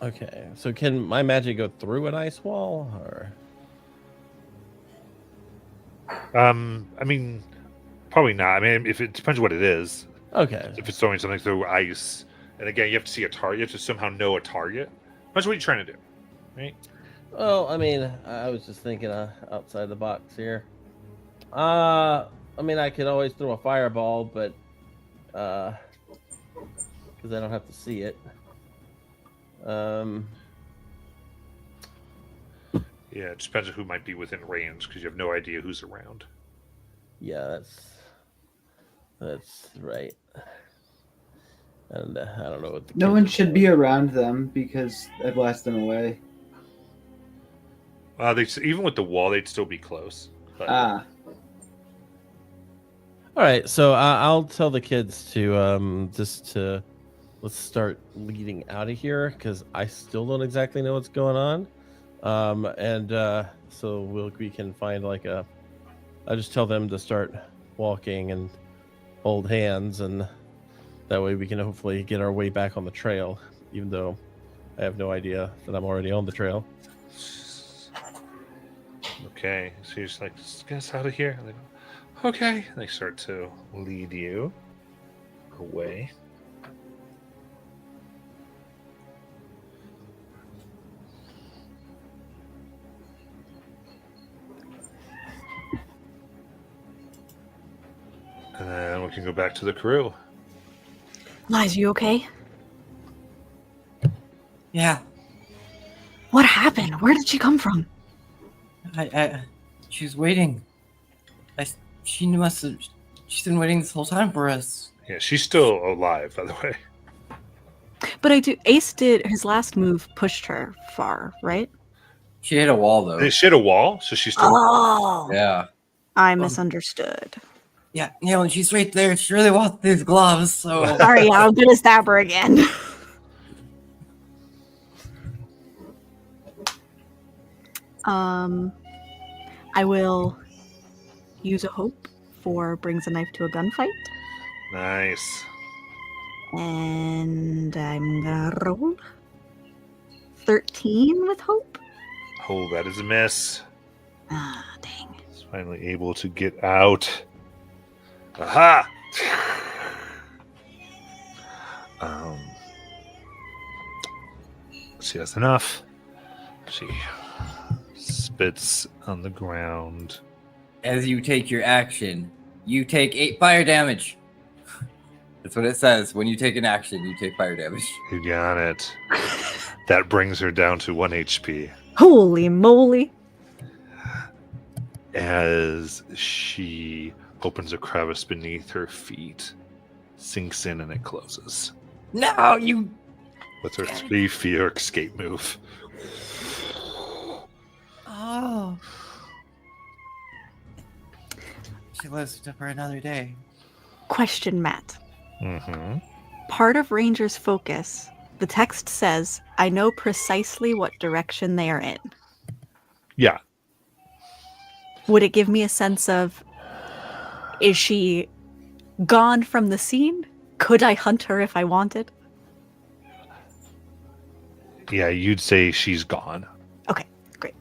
Okay. So can my magic go through an ice wall, or? I mean, probably not. I mean, if it depends what it is. Okay. If it's throwing something through ice, and again, you have to see a target. You have to somehow know a target. That's what you're trying to do, right? Well, I mean, I was just thinking outside the box here. I mean, I could always throw a fireball, but because I don't have to see it. Yeah, it just depends on who might be within range because you have no idea who's around. Yeah, that's right. And I don't know what the no kids one are should be around them because I blast them away. They even with the wall, they'd still be close. But... All right, so I'll tell the kids to let's start leading out of here because I still don't exactly know what's going on. So we can find I just tell them to start walking and hold hands, and that way we can hopefully get our way back on the trail, even though I have no idea that I'm already on the trail. Okay, so you're just like, just get us out of here. And they go, okay. And they start to lead you away. And then we can go back to the crew. Liz, you okay? Yeah, What happened? Where did she come from? she was waiting. She must have. She's been waiting this whole time for us. Yeah, she's still alive, by the way. But Ace did his last move pushed her far, right? She hit a wall though. She hit a wall, so she's still. Oh, Yeah. I misunderstood. Yeah, Neil, and she's right there. She really wants these gloves, so. Sorry, I'm gonna stab her again. I will use a hope for brings a knife to a gunfight. Nice. And I'm gonna roll 13 with hope. Oh, that is a miss. Ah, dang. He's finally able to get out. Aha! She has enough. She spits on the ground. As you take your action, you take 8 fire damage. That's what it says. When you take an action, you take fire damage. You got it. That brings her down to 1 HP. Holy moly. As she opens a crevice beneath her feet, sinks in, and it closes. No, you. With her 3 fear escape move. Oh. She lives for another day. Question, Matt. Mm-hmm. Part of Ranger's focus, the text says, I know precisely what direction they are in. Yeah. Would it give me a sense of, is she gone from the scene? Could I hunt her if I wanted? Yeah, you'd say she's gone. Okay, great.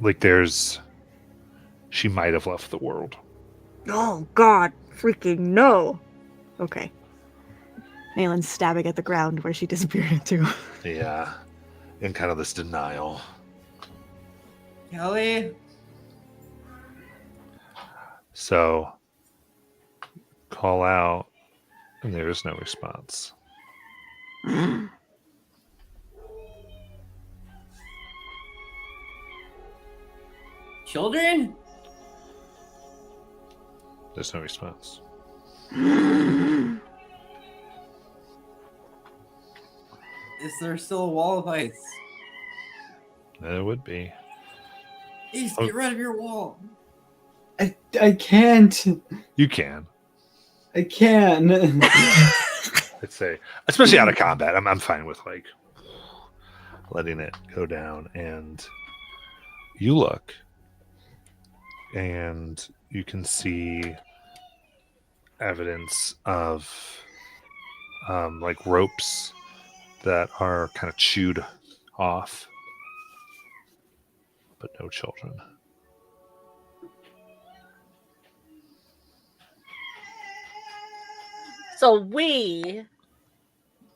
Like she might have left the world. Oh, God, freaking no. Okay. Nalen's stabbing at the ground where she disappeared into. Yeah. In kind of this denial. Kelly? So, call out, and there is no response. Children? There's no response. Is there still a wall of ice? There would be. Ace, Oh. get rid of your wall. I can't. You can. I can. I'd say, especially out of combat. I'm fine with like letting it go down. And you look, and you can see evidence of like ropes that are kind of chewed off, but no children. So we,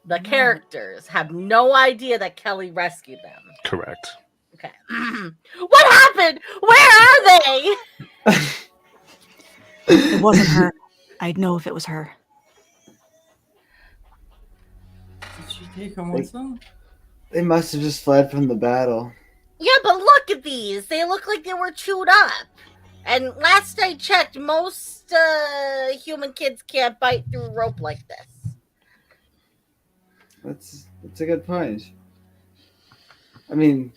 the characters, have no idea that Kelly rescued them. Correct. Okay. What happened? Where are they? It wasn't her. I'd know if it was her. Did she take them with them? They must have just fled from the battle. Yeah, but look at these. They look like they were chewed up. And last I checked, most human kids can't bite through rope like this. That's a good point. I mean,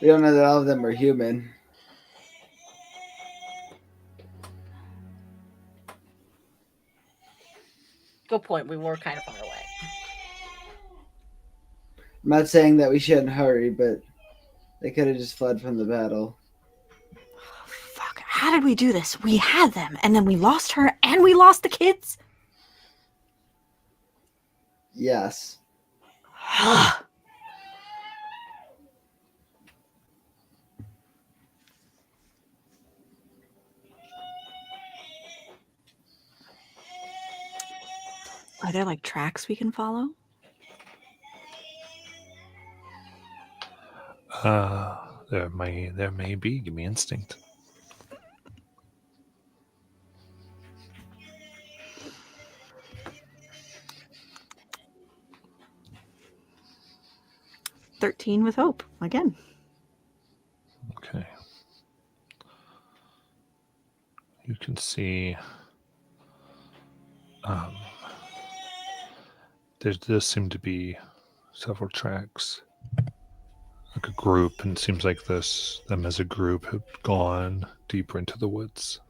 we don't know that all of them are human. Good point. We were kind of far away. I'm not saying that we shouldn't hurry, but they could have just fled from the battle. Fuck, how did we do this? We had them, and then we lost her, and we lost the kids? Yes. Are there like tracks we can follow? There may be. Give me instinct. 13 with hope again. Okay. You can see there does seem to be several tracks, like a group, and it seems like them as a group have gone deeper into the woods.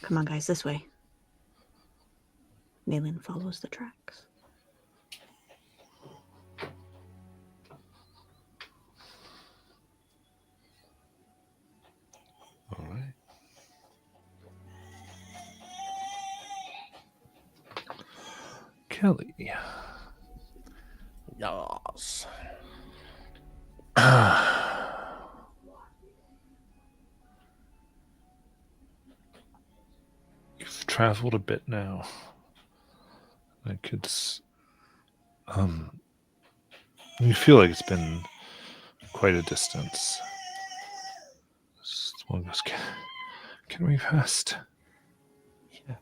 Come on, guys, this way. Nayland follows the tracks. All right. Kelly. Yes. You've traveled a bit now. Like it's you feel like it's been quite a distance. One goes, can we rest? Yeah.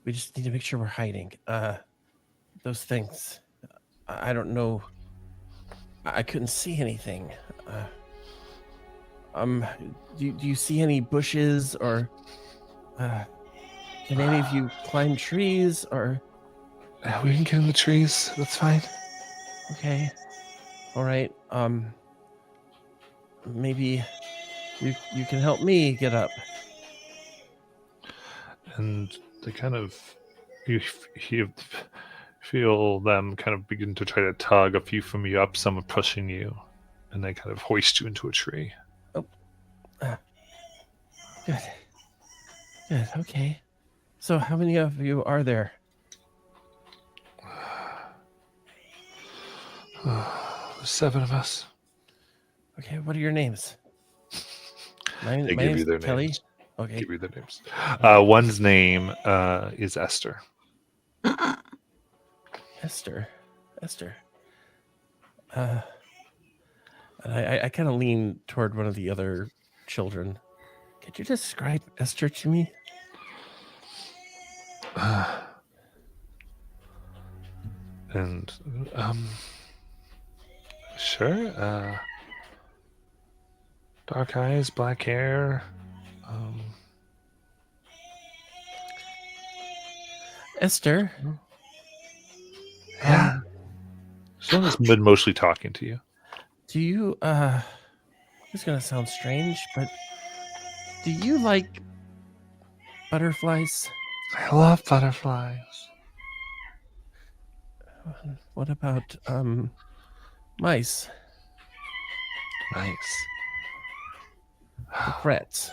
We just need to make sure we're hiding. Those things. I don't know. I couldn't see anything. Do you see any bushes or can any of you climb trees or? We can get in the trees. That's fine. Okay. All right. Maybe you can help me get up. And they kind of you feel them kind of begin to try to tug a few from you up. Some are pushing you, and they kind of hoist you into a tree. Oh. Good. Good. Okay. So, how many of you are there? There's 7 of us. Okay. What are your names? My They give name's you their Kelly. names. Okay. Give you their names. One's name is Esther. Esther. And I kind of lean toward one of the other children. Could you describe Esther to me? And sure. Dark eyes, black hair. Esther. Yeah. Someone's been mostly talking to you. Do you it's gonna sound strange, but do you like butterflies? I love butterflies. What about mice? Nice. Rats.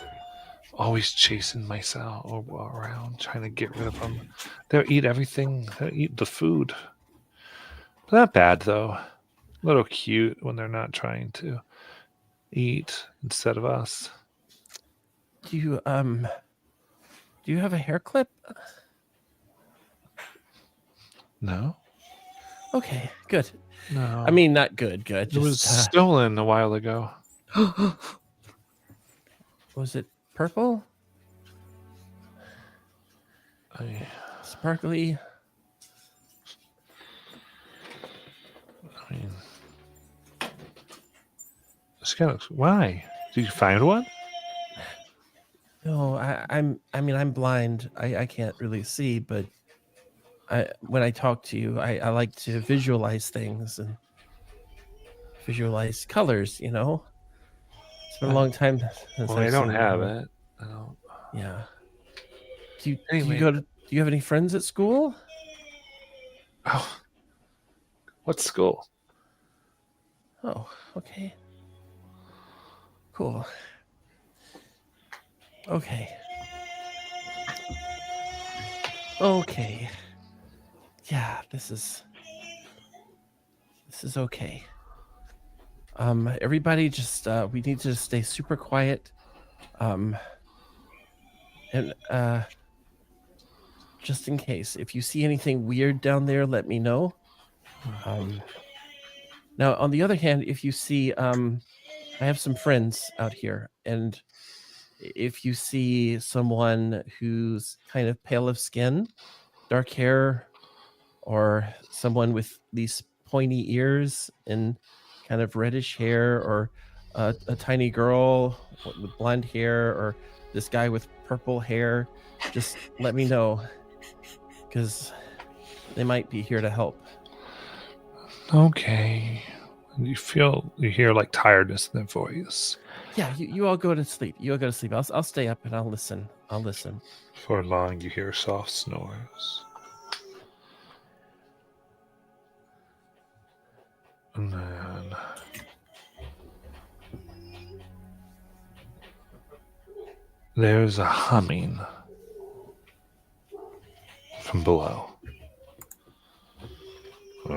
Always chasing mice out or around, trying to get rid of them. They'll eat everything. They'll eat the food. Not bad though. A little cute when they're not trying to eat instead of us. Do you have a hair clip? No. Okay, good. No. I mean, not good. Good. it was Just stolen a while ago. was it purple? Sparkly? I mean, it's kind of why? Did you find one? No, I'm blind. I can't really see, but when I talk to you, I like to visualize things and visualize colors, you know? It's been a long time since Well, I've I don't seen have one. it. I don't. Yeah. Do Anyway. you have any friends at school? Oh, what school? Oh, okay. Cool. Okay. Yeah, this is okay. Everybody just we need to stay super quiet. And just in case, if you see anything weird down there, let me know. Now, on the other hand, if you see, I have some friends out here, and if you see someone who's kind of pale of skin, dark hair, or someone with these pointy ears and kind of reddish hair, or a tiny girl with blonde hair, or this guy with purple hair, just let me know, because they might be here to help. Okay. You hear like tiredness in their voice. Yeah, you all go to sleep. You all go to sleep. I'll stay up and I'll listen. For long, you hear soft snores. And then there's a humming from below. Do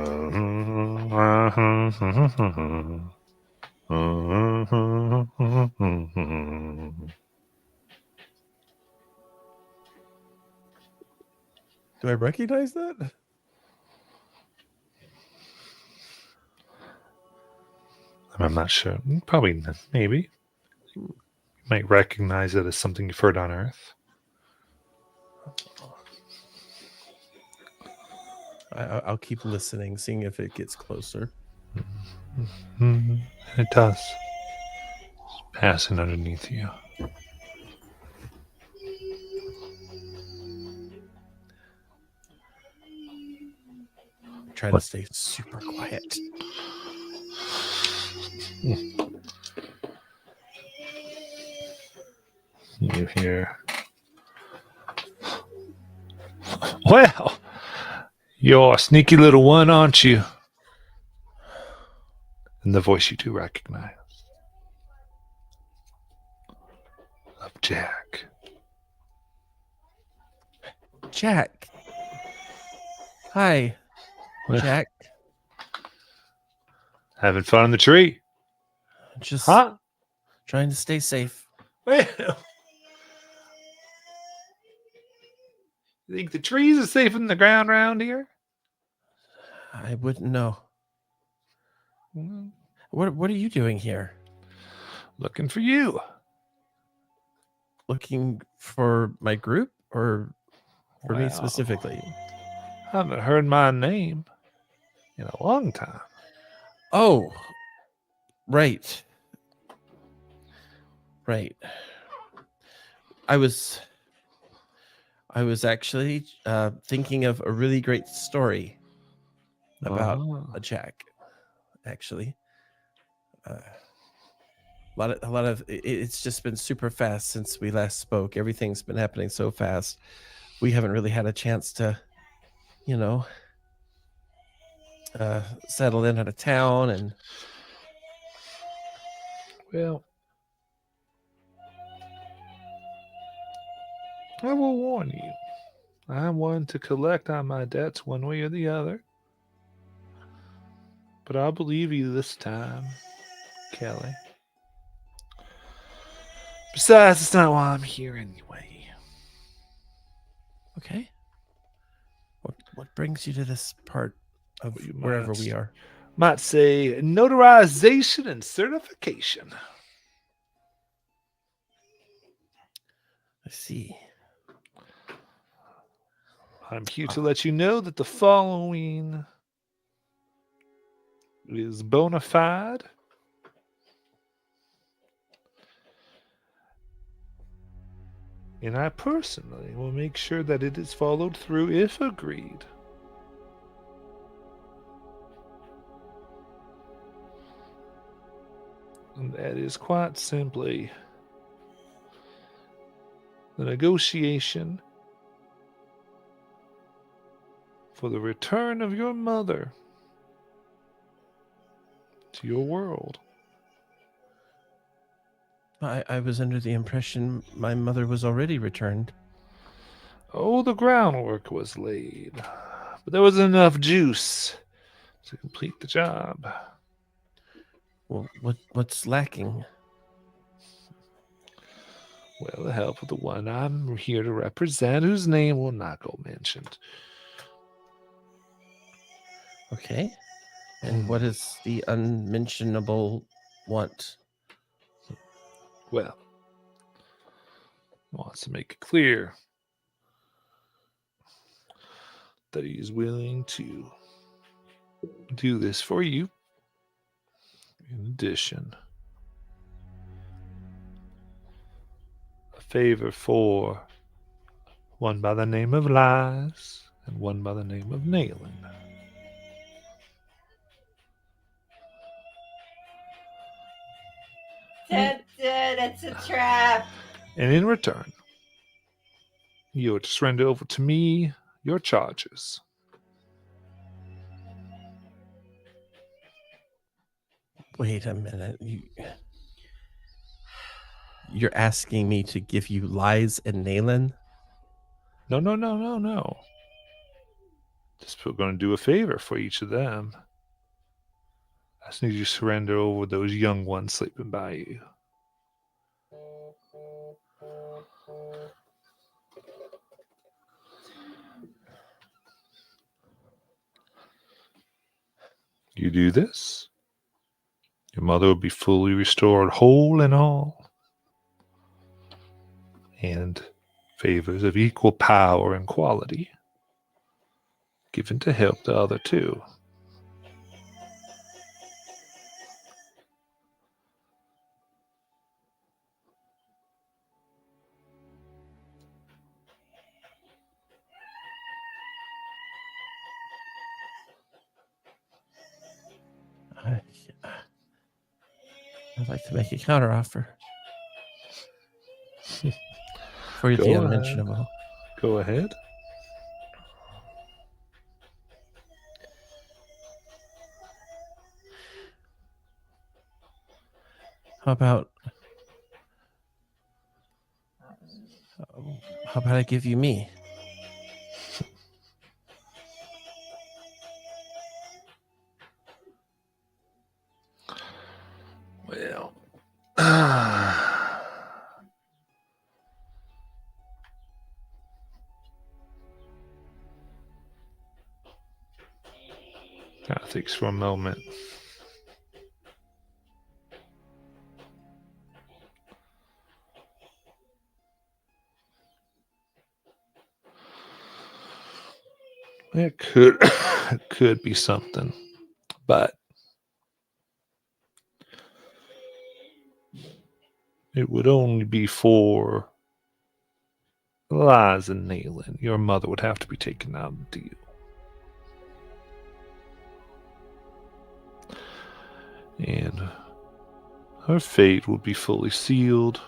I recognize that? I'm not sure. Probably, maybe. You might recognize it as something you've heard on Earth. I'll keep listening, seeing if it gets closer. It does. It's passing underneath you. Try to stay super quiet. You hear, well, you're a sneaky little one, aren't you? And the voice you do recognize. Of Jack. Jack. Hi, Well, Jack. having fun in the tree? Just Huh? trying to stay safe. Well, you think the trees are safer than the ground around here? I wouldn't know. Well, What are you doing here? looking for you. Looking for my group, or for me Well, specifically? I haven't heard my name in a long time. Oh, right. I was actually thinking of a really great story about a Jack. Actually, a lot of it's just been super fast since we last spoke. Everything's been happening so fast. We haven't really had a chance to, settle in at a town. And Well, I will warn you. I'm one to collect on my debts one way or the other. But I'll believe you this time, Kelly. Besides, it's not why I'm here anyway. okay, what brings you to this part of You wherever we are? Might say notarization and certification. I see. I'm here to let you know that the following is bona fide. And I personally will make sure that it is followed through if agreed. And that is quite simply the negotiation for the return of your mother to your world. I was under the impression my mother was already returned. Oh, the groundwork was laid, but there was enough juice to complete the job. Well, what's lacking? Well, the help of the one I'm here to represent, whose name will not go mentioned. Okay. And what is the unmentionable want? Well, wants to make it clear that he is willing to do this for you. In addition, a favor for one by the name of Lies and one by the name of Nailing. It's a trap. And in return, you are to surrender over to me your charges. Wait a minute. You're asking me to give you Lies and Nayland? No. Just we're going to do a favor for each of them. I just need you to surrender over those young ones sleeping by you. You do this, your mother will be fully restored, whole and all. And favors of equal power and quality given to help the other two. I'd like to make a counteroffer for Go the ahead. unmentionable. Go ahead. How about I give you me? Well, kind of thinks for a moment. It could it could be something, but it would only be for Lies and Nayland. Your mother would have to be taken out of the deal. And her fate will be fully sealed.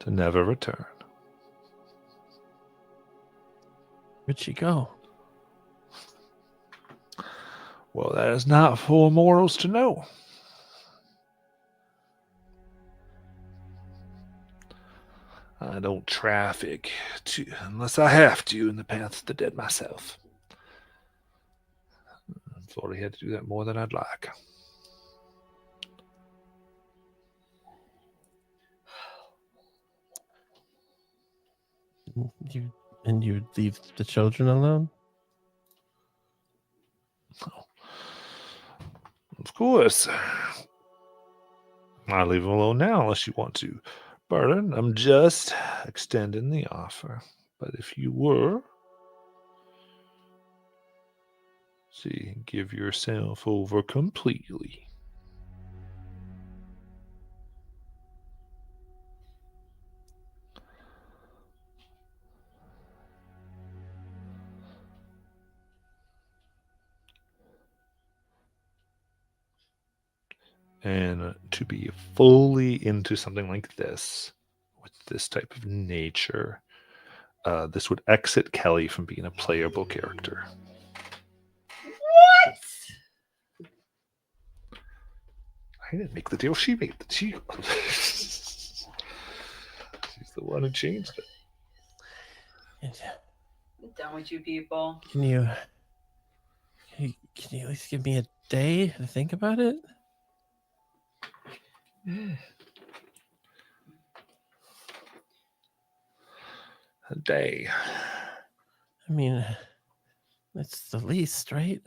To never return. Where'd she go? Well, that is not for mortals to know. I don't traffic unless I have to in the paths of the dead myself. I've already had to do that more than I'd like. You leave the children alone? Of course. I'll leave them alone now unless you want to. Burden, I'm just extending the offer. But if you were, give yourself over completely. And to be fully into something like this, with this type of nature, this would exit Kelly from being a playable character. What? I didn't make the deal. She made the deal. She's the one who changed it. I'm done with you people. Can you at least give me a day to think about it? A day. I mean, it's the least, right?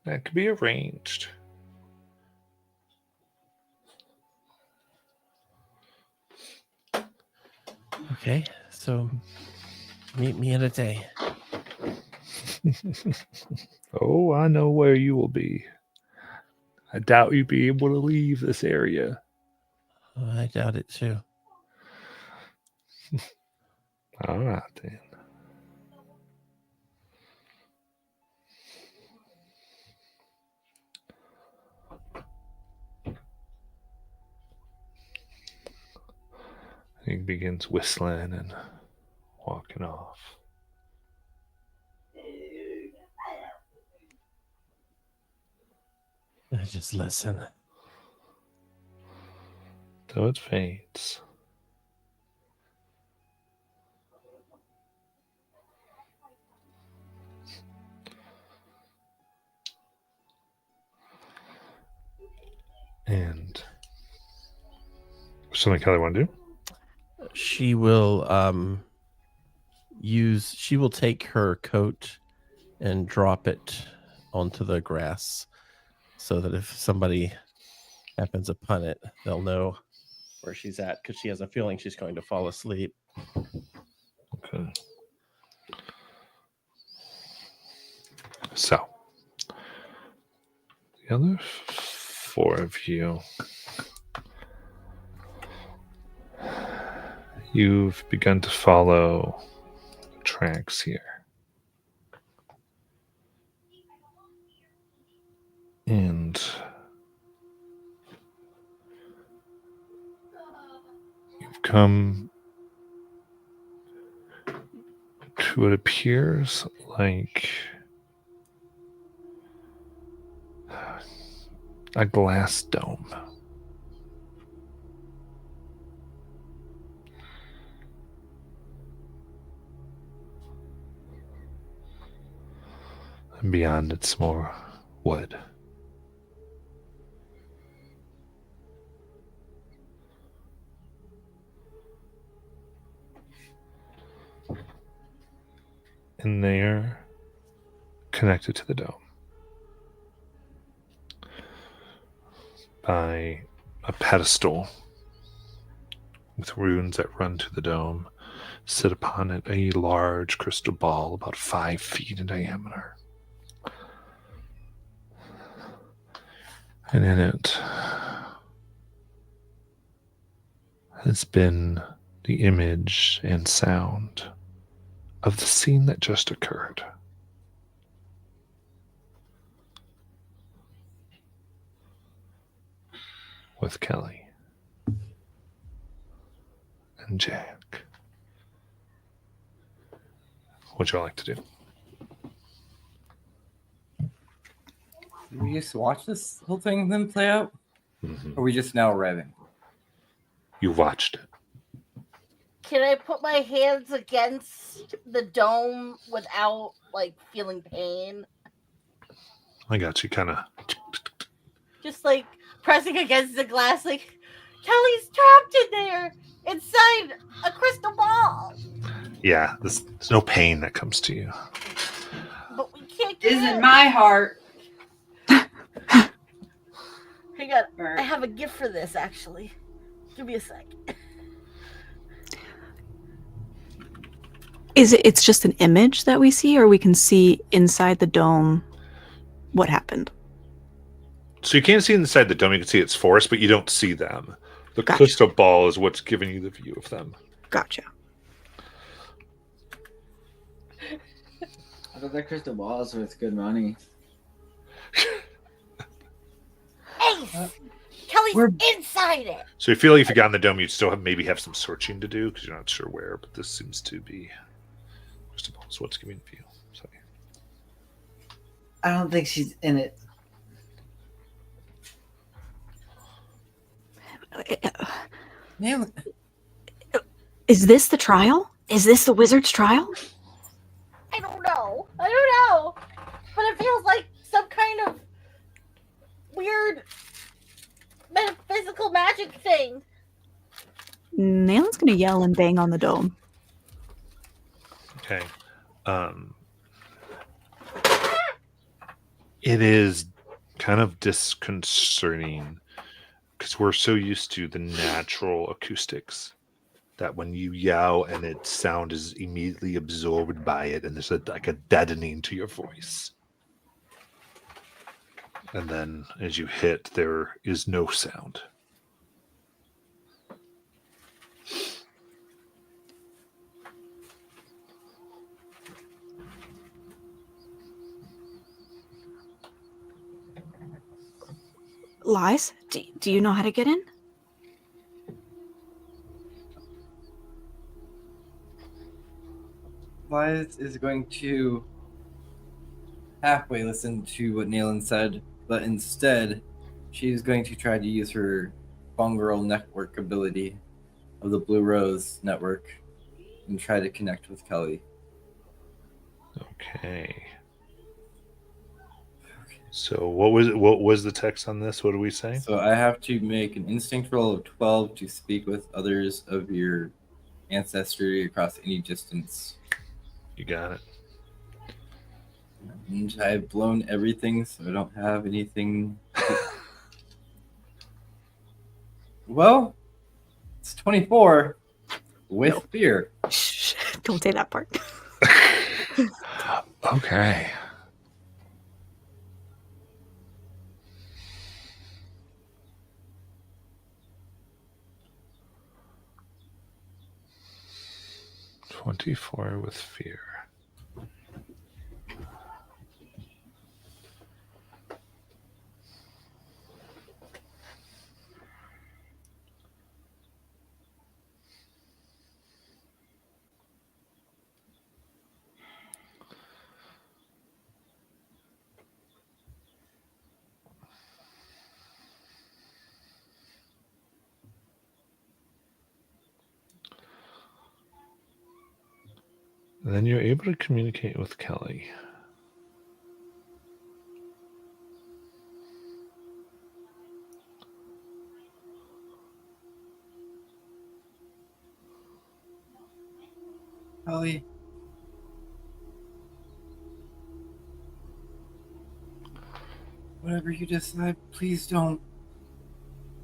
That could be arranged. Okay, so meet me in a day. Oh, I know where you will be. I doubt you'd be able to leave this area. Oh, I doubt it too. All right, then. He begins whistling and walking off. I just listen. So it fades. And something Kelly want to do? She will she will take her coat and drop it onto the grass so that if somebody happens upon it, they'll know where she's at because she has a feeling she's going to fall asleep. Okay. So, the other four of you, you've begun to follow the tracks here. And you've come to what appears like a glass dome. And beyond it's more wood. And they're connected to the dome by a pedestal with runes that run to the dome. Sit upon it a large crystal ball about 5 feet in diameter. And in it has been the image and sound of the scene that just occurred. With Kelly and Jack. What'd y'all like to do? Did we just watch this whole thing then play out? Mm-hmm. Or are we just now arriving? You watched it. Can I put my hands against the dome without like feeling pain? I got you, kind of. Just like pressing against the glass, like Kelly's trapped in there inside a crystal ball. Yeah, there's no pain that comes to you. But we can't get Isn't in. my heart. Hang on, I have a gift for this actually. Give me a sec. It's just an image that we see, or we can see inside the dome what happened? So you can't see inside the dome, you can see its force, but you don't see them. The Gotcha. crystal ball is what's giving you the view of them. Gotcha. I thought that crystal ball is worth good money. Ace! Kelly's We're- inside it! So you feel like if you got in the dome, you'd still maybe have some searching to do, because you're not sure where, but this seems to be crystal ball is what's giving the view. So, I don't think she's in it. Man, Is this the trial? Is this the wizard's trial? I don't know. But it feels like some kind of weird metaphysical magic thing. Nalen's gonna yell and bang on the dome. okay. It is kind of disconcerting because we're so used to the natural acoustics that when you yell and its sound is immediately absorbed by it, and there's like a deadening to your voice. And then as you hit, there is no sound. Lies? Do you know how to get in? Violet is going to halfway listen to what Nayland said, but instead, she's going to try to use her fungal network ability of the Blue Rose network and try to connect with Kelly. Okay. So what was the text on this? What do we say? So I have to make an instinct roll of 12 to speak with others of your ancestry across any distance. You got it. And I've blown everything, so I don't have anything. Well, it's 24 with fear. Shh, don't say that part. Okay. "24 with fear." And then you're able to communicate with Kelly. Kelly. Whatever you decide, please don't.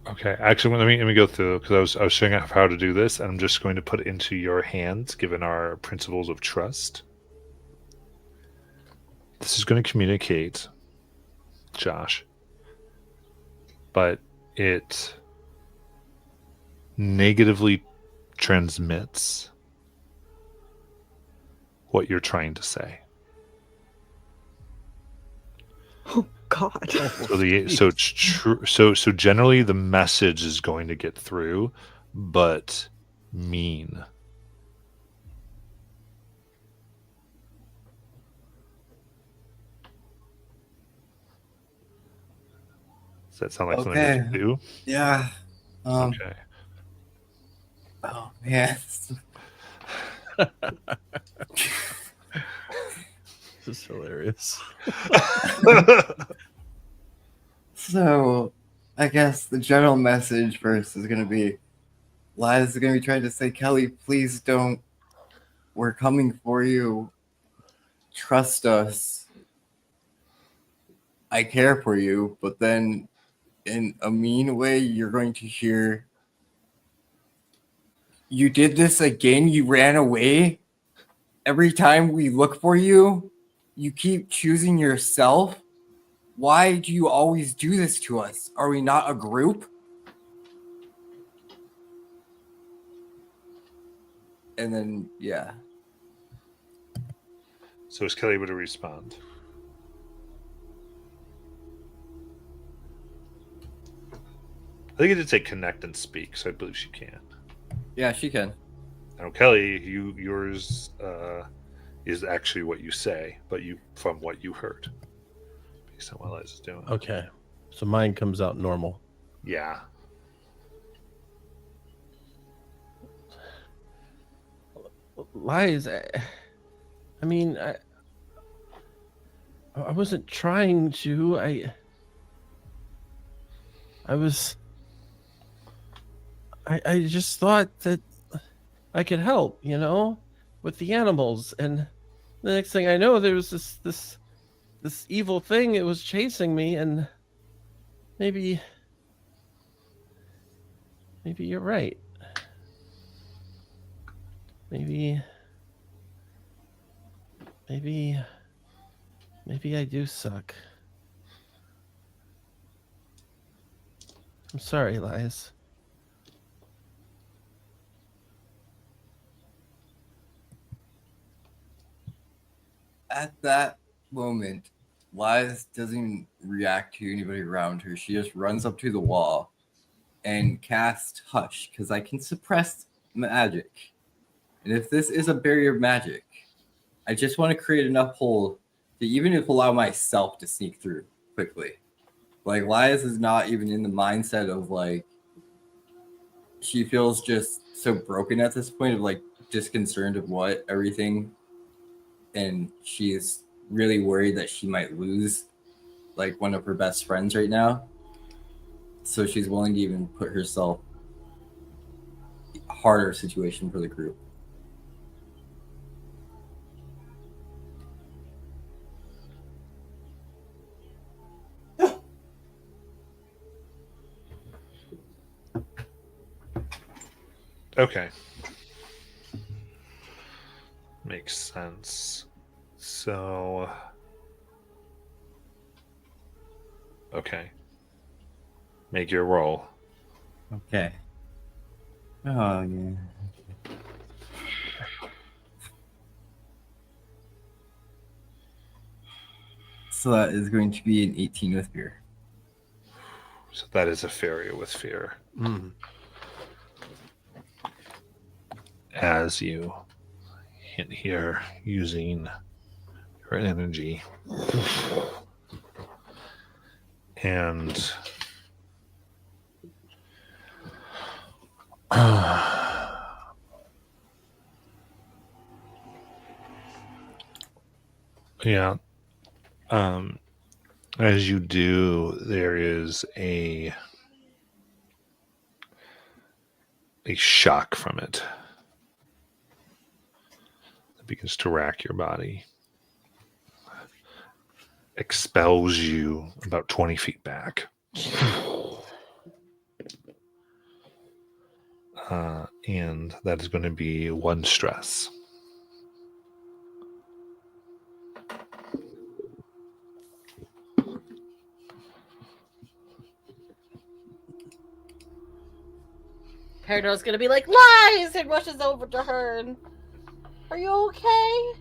Okay, actually, let me go through, because I was showing off how to do this, and I'm just going to put it into your hands, given our principles of trust. This is going to communicate, Josh, but it negatively transmits what you're trying to say. Oh God. So generally the message is going to get through, but mean. Does that sound like something that you do? Yeah. Okay. Oh man. This is hilarious. So, I guess the general message first is going to be, Liza is going to be trying to say, Kelly, please don't. We're coming for you. Trust us. I care for you. But then, in a mean way, you're going to hear, you did this again. You ran away. Every time we look for you, you keep choosing yourself. Why do you always do this to us? Are we not a group? And then, yeah. So is Kelly able to respond? I think it did say connect and speak, so I believe she can. Yeah, she can. Now, Kelly, yours is actually what you say, but from what you heard, based on what Liza's doing. Okay, so mine comes out normal. Yeah. Lies. I mean, I wasn't trying to. I just thought that I could help, with the animals. And the next thing I know, there was this evil thing. It was chasing me, and maybe you're right. Maybe I do suck. I'm sorry, Elias. At that moment, Liz doesn't even react to anybody around her. She just runs up to the wall and casts Hush, because I can suppress magic. And if this is a barrier of magic, I just want to create enough hole to even if allow myself to sneak through quickly. Like, Lias is not even in the mindset of, like, she feels just so broken at this point of, like, disconcerted of what, everything. And she's really worried that she might lose, like, one of her best friends right now. So she's willing to even put herself a harder situation for the group. Okay. Makes sense. So, okay. Make your roll. Okay. Oh, yeah. So that is going to be an 18 with fear. So that is a failure with fear. As you hit here using your energy. And yeah. As you do, there is a shock from it that begins to rack your body. Expels you about 20 feet back. And that is going to be 1 stress. Peridot's gonna be like, lies! And rushes over to her. And, are you okay?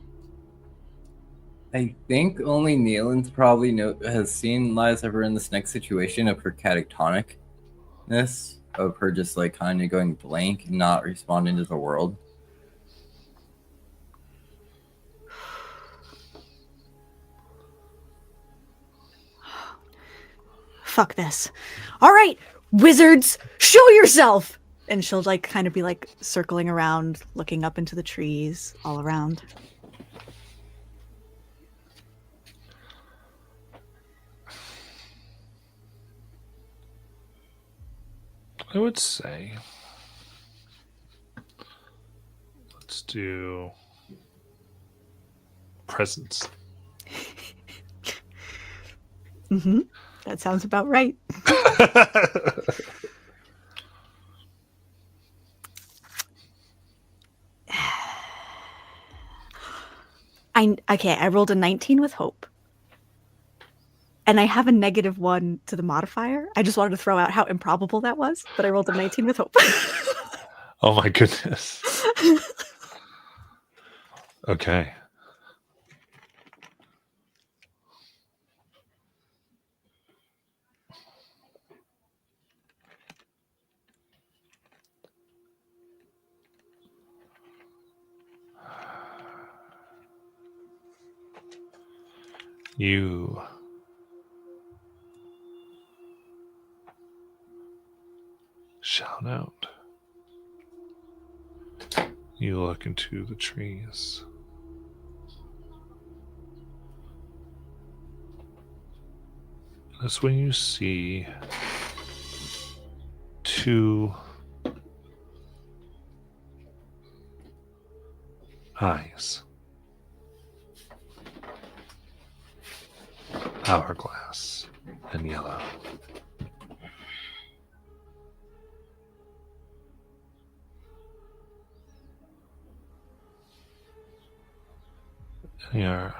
I think only Neelan's probably has seen Lies ever in this next situation of her catatonicness, of her just like kind of going blank and not responding to the world. Fuck this. All right, wizards, show yourself! And she'll like kind of be like circling around, looking up into the trees all around. I would say let's do presence. Mm-hmm. That sounds about right. I rolled a 19 with hope. And I have a -1 to the modifier. I just wanted to throw out how improbable that was, but I rolled a 19 with hope. Oh my goodness. Okay. You shout out. You look into the trees. That's when you see 2 eyes. Hourglass and yellow. Yeah.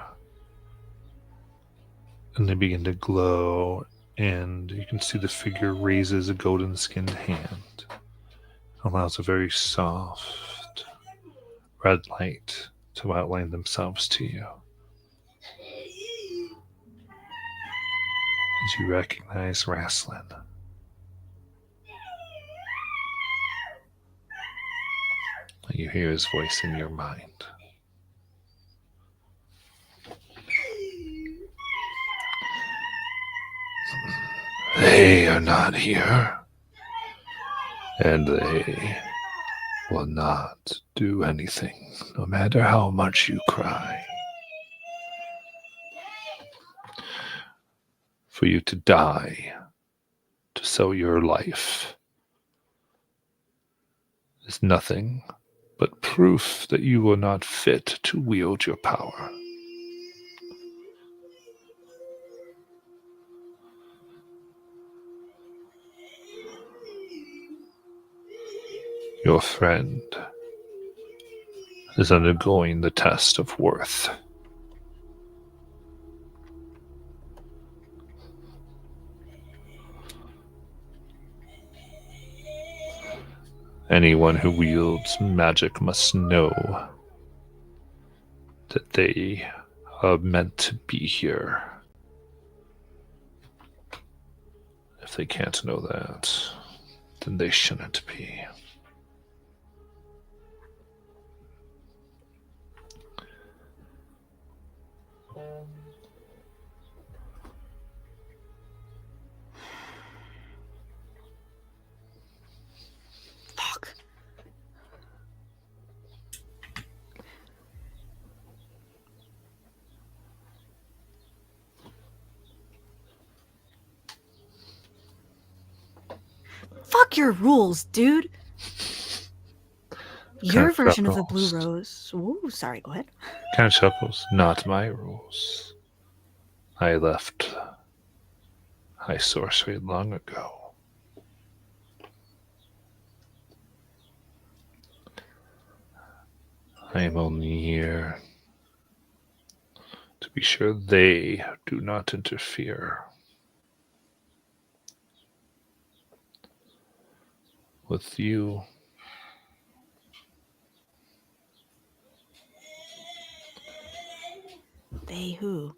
And they begin to glow, and you can see the figure raises a golden skinned hand, allows a very soft red light to outline themselves to you. As you recognize Raslin. You hear his voice in your mind. They are not here, and they will not do anything, no matter how much you cry. For you to die, to sell your life, is nothing but proof that you are not fit to wield your power. Your friend is undergoing the test of worth. Anyone who wields magic must know that they are meant to be here. If they can't know that, then they shouldn't be. Fuck. Fuck your rules, dude. Your Kind of version of the Blue chuckles. Rose. Ooh, sorry, go ahead. Kind of chuckles. Not my rules. I left high sorcery long ago. I am only here to be sure they do not interfere with you. They who?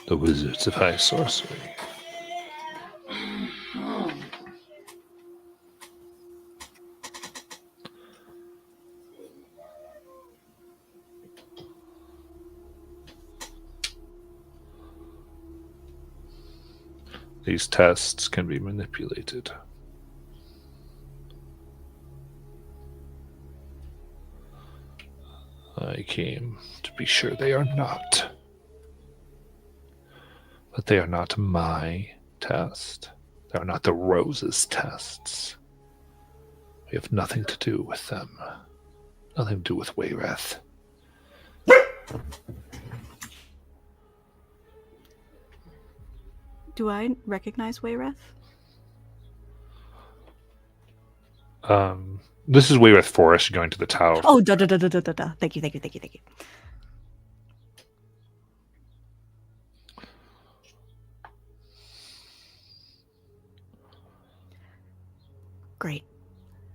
The wizards of high sorcery. These tests can be manipulated. I came to be sure they are not. But they are not my test. They are not the Rose's tests. We have nothing to do with them. Nothing to do with Wayreth. Do I recognize Wayreth? This is Wayreth Forest going to the tower. Oh, da da da da da da da. Thank you, thank you, thank you, thank you. Great.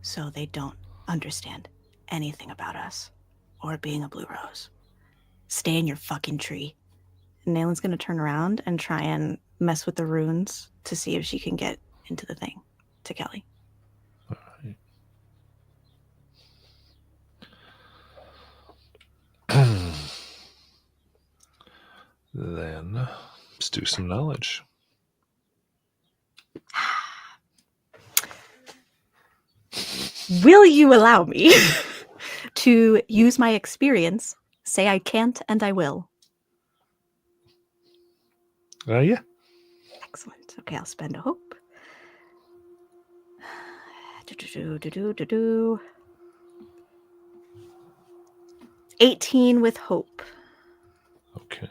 So they don't understand anything about us or being a Blue Rose. Stay in your fucking tree. Nalen's gonna turn around and try and mess with the runes to see if she can get into the thing to Kelly. Then let's do some knowledge. Will you allow me to use my experience? Say I can't and I will. Yeah. Excellent. Okay, I'll spend a hope. 18 with hope. Okay.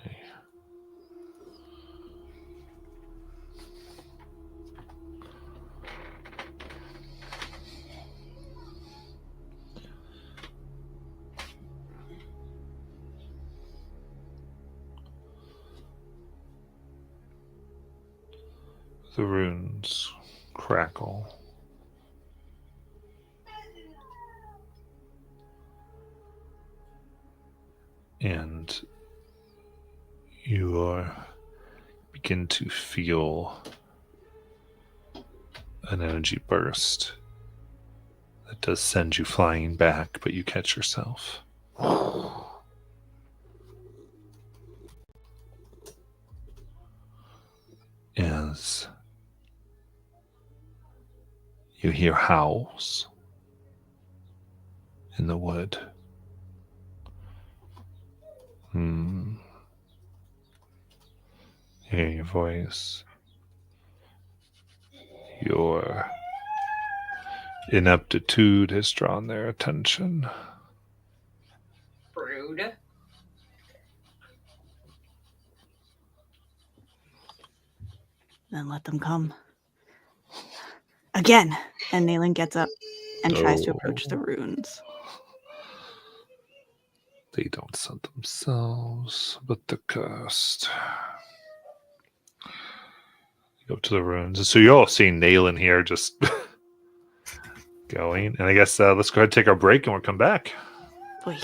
The runes crackle. And you begin to feel an energy burst that does send you flying back, but you catch yourself. As you hear howls in the wood. Hear your voice. Your ineptitude has drawn their attention. Rude. Then let them come. Again. And Nayland gets up and tries to approach the runes. They don't set themselves, but the cursed. You go to the runes. And so you're all seeing Nayland here just going. And I guess let's go ahead and take our break and we'll come back. Boy.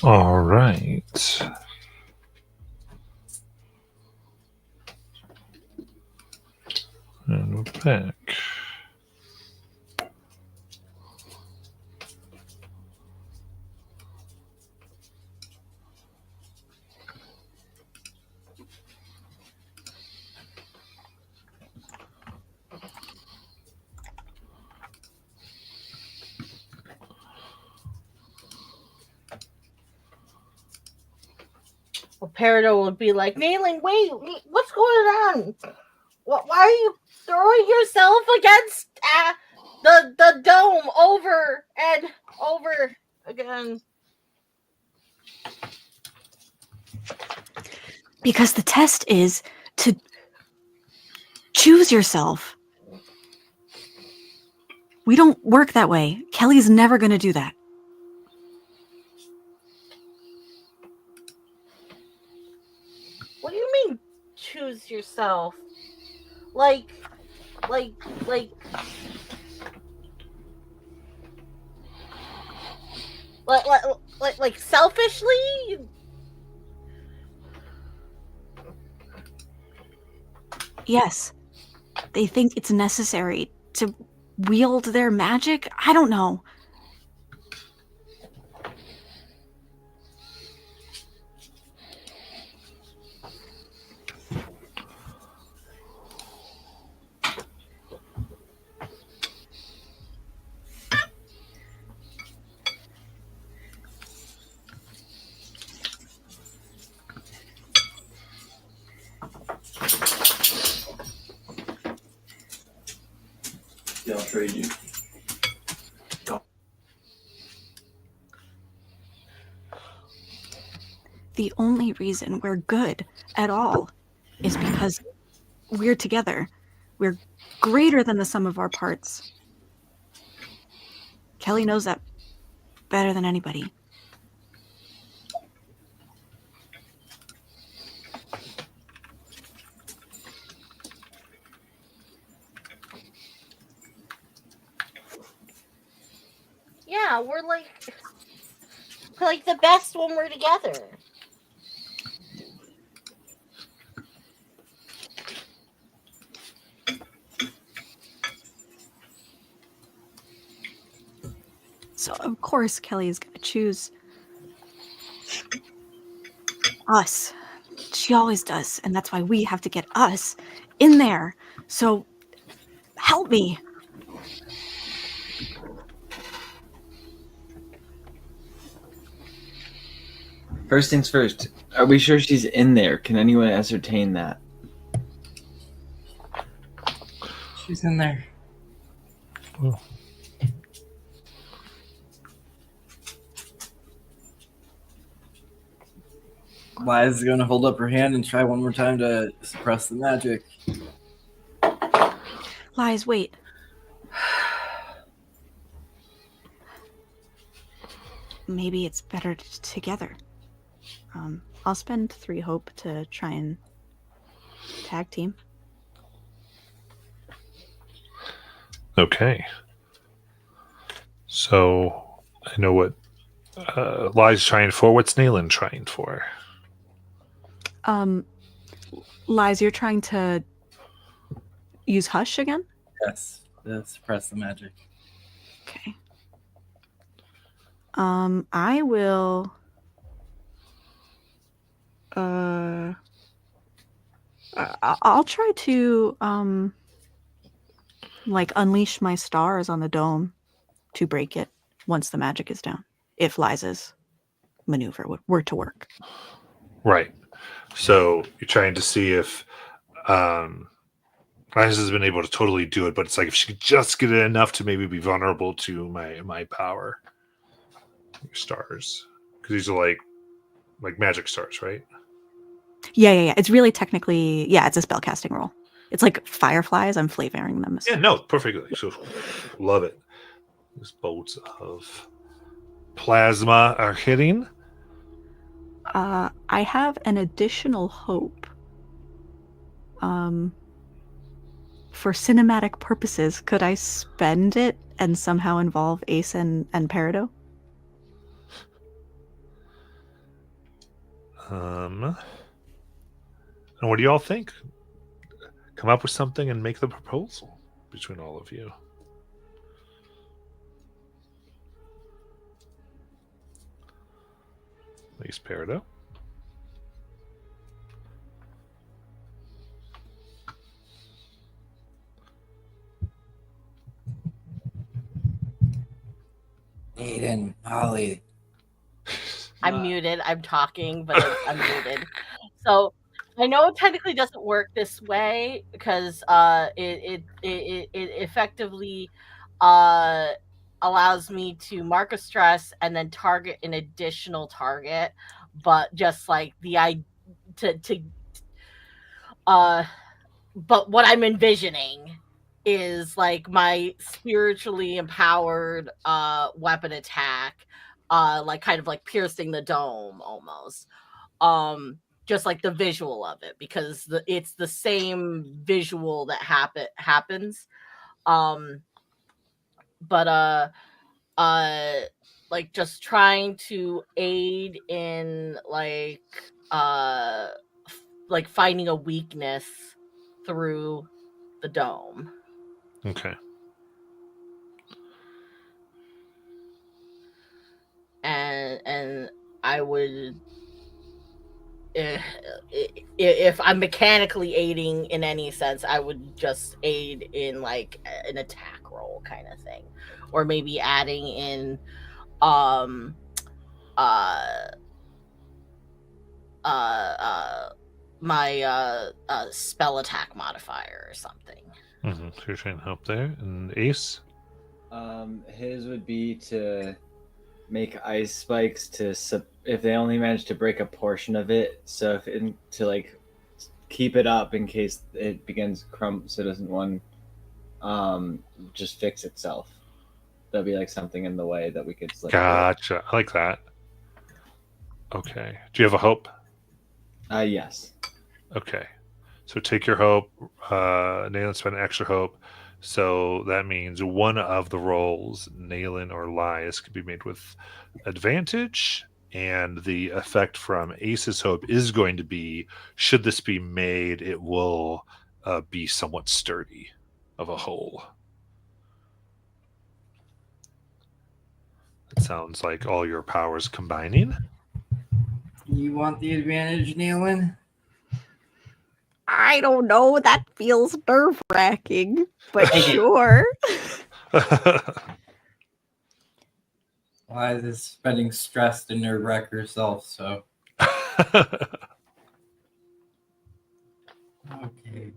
All right. And we're back. Well, Peridot would be like, Nailing, wait, what's going on? Why are you throwing yourself against the dome over and over again? Because the test is to choose yourself. We don't work that way. Kelly's never going to do that. What do you mean, choose yourself? Like selfishly? Yes. They think it's necessary to wield their magic. I don't know. Yeah, I'll trade you. The only reason we're good at all is because we're together. We're greater than the sum of our parts. Kelly knows that better than anybody. Yeah, we're like the best when we're together. So of course Kelly is going to choose us. She always does, and that's why we have to get us in there. So help me. First things first, are we sure she's in there? Can anyone ascertain that? She's in there. Oh. Liza's gonna hold up her hand and try one more time to suppress the magic. Lies, wait. Maybe it's better together. I'll spend 3 hope to try and tag team. Okay. So I know what Lies trying for. What's Nayland trying for? Lies, you're trying to use Hush again? Yes, suppress the magic. Okay. I will. I'll try to like unleash my stars on the dome to break it once the magic is down. If Liza's maneuver were to work. Right. So you're trying to see if Liza's been able to totally do it, but it's like if she could just get it enough to maybe be vulnerable to my power. Your stars. Because these are like magic stars, right? Yeah. It's really technically, it's a spellcasting roll. It's like fireflies. I'm flavoring them. Yeah, no, perfectly. So love it. These bolts of plasma are hitting. I have an additional hope. For cinematic purposes, could I spend it and somehow involve Ace and Peridot? And what do you all think? Come up with something and make the proposal between all of you. At least Peridot. Aiden, Holly. I'm muted. I'm talking, but I'm muted. So I know it technically doesn't work this way because it effectively allows me to mark a stress and then target an additional target, but just like but what I'm envisioning is like my spiritually empowered weapon attack, like kind of like piercing the dome almost. Just like the visual of it, because it's the same visual that happens. But like just trying to aid in like finding a weakness through the dome. Okay. And I would, if I'm mechanically aiding in any sense, I would just aid in like an attack roll kind of thing, or maybe adding in my spell attack modifier or something. So you're trying to help there. And Ace? His would be to make ice spikes if they only manage to break a portion of it. So to like keep it up in case it begins crumble, so it doesn't just fix itself. There'll be like something in the way that we could slip. Gotcha. I like that. Okay. Do you have a hope? Yes. Okay. So take your hope. Nayland spent an extra hope. So that means one of the rolls, Nayland or Lias, could be made with advantage. And the effect from Ace's hope is going to be, should this be made, it will be somewhat sturdy of a hole. It sounds like all your powers combining. You want the advantage, Nealon? I don't know. That feels nerve-wracking, but sure. Why is this spending stress to nerve wreck herself? So okay.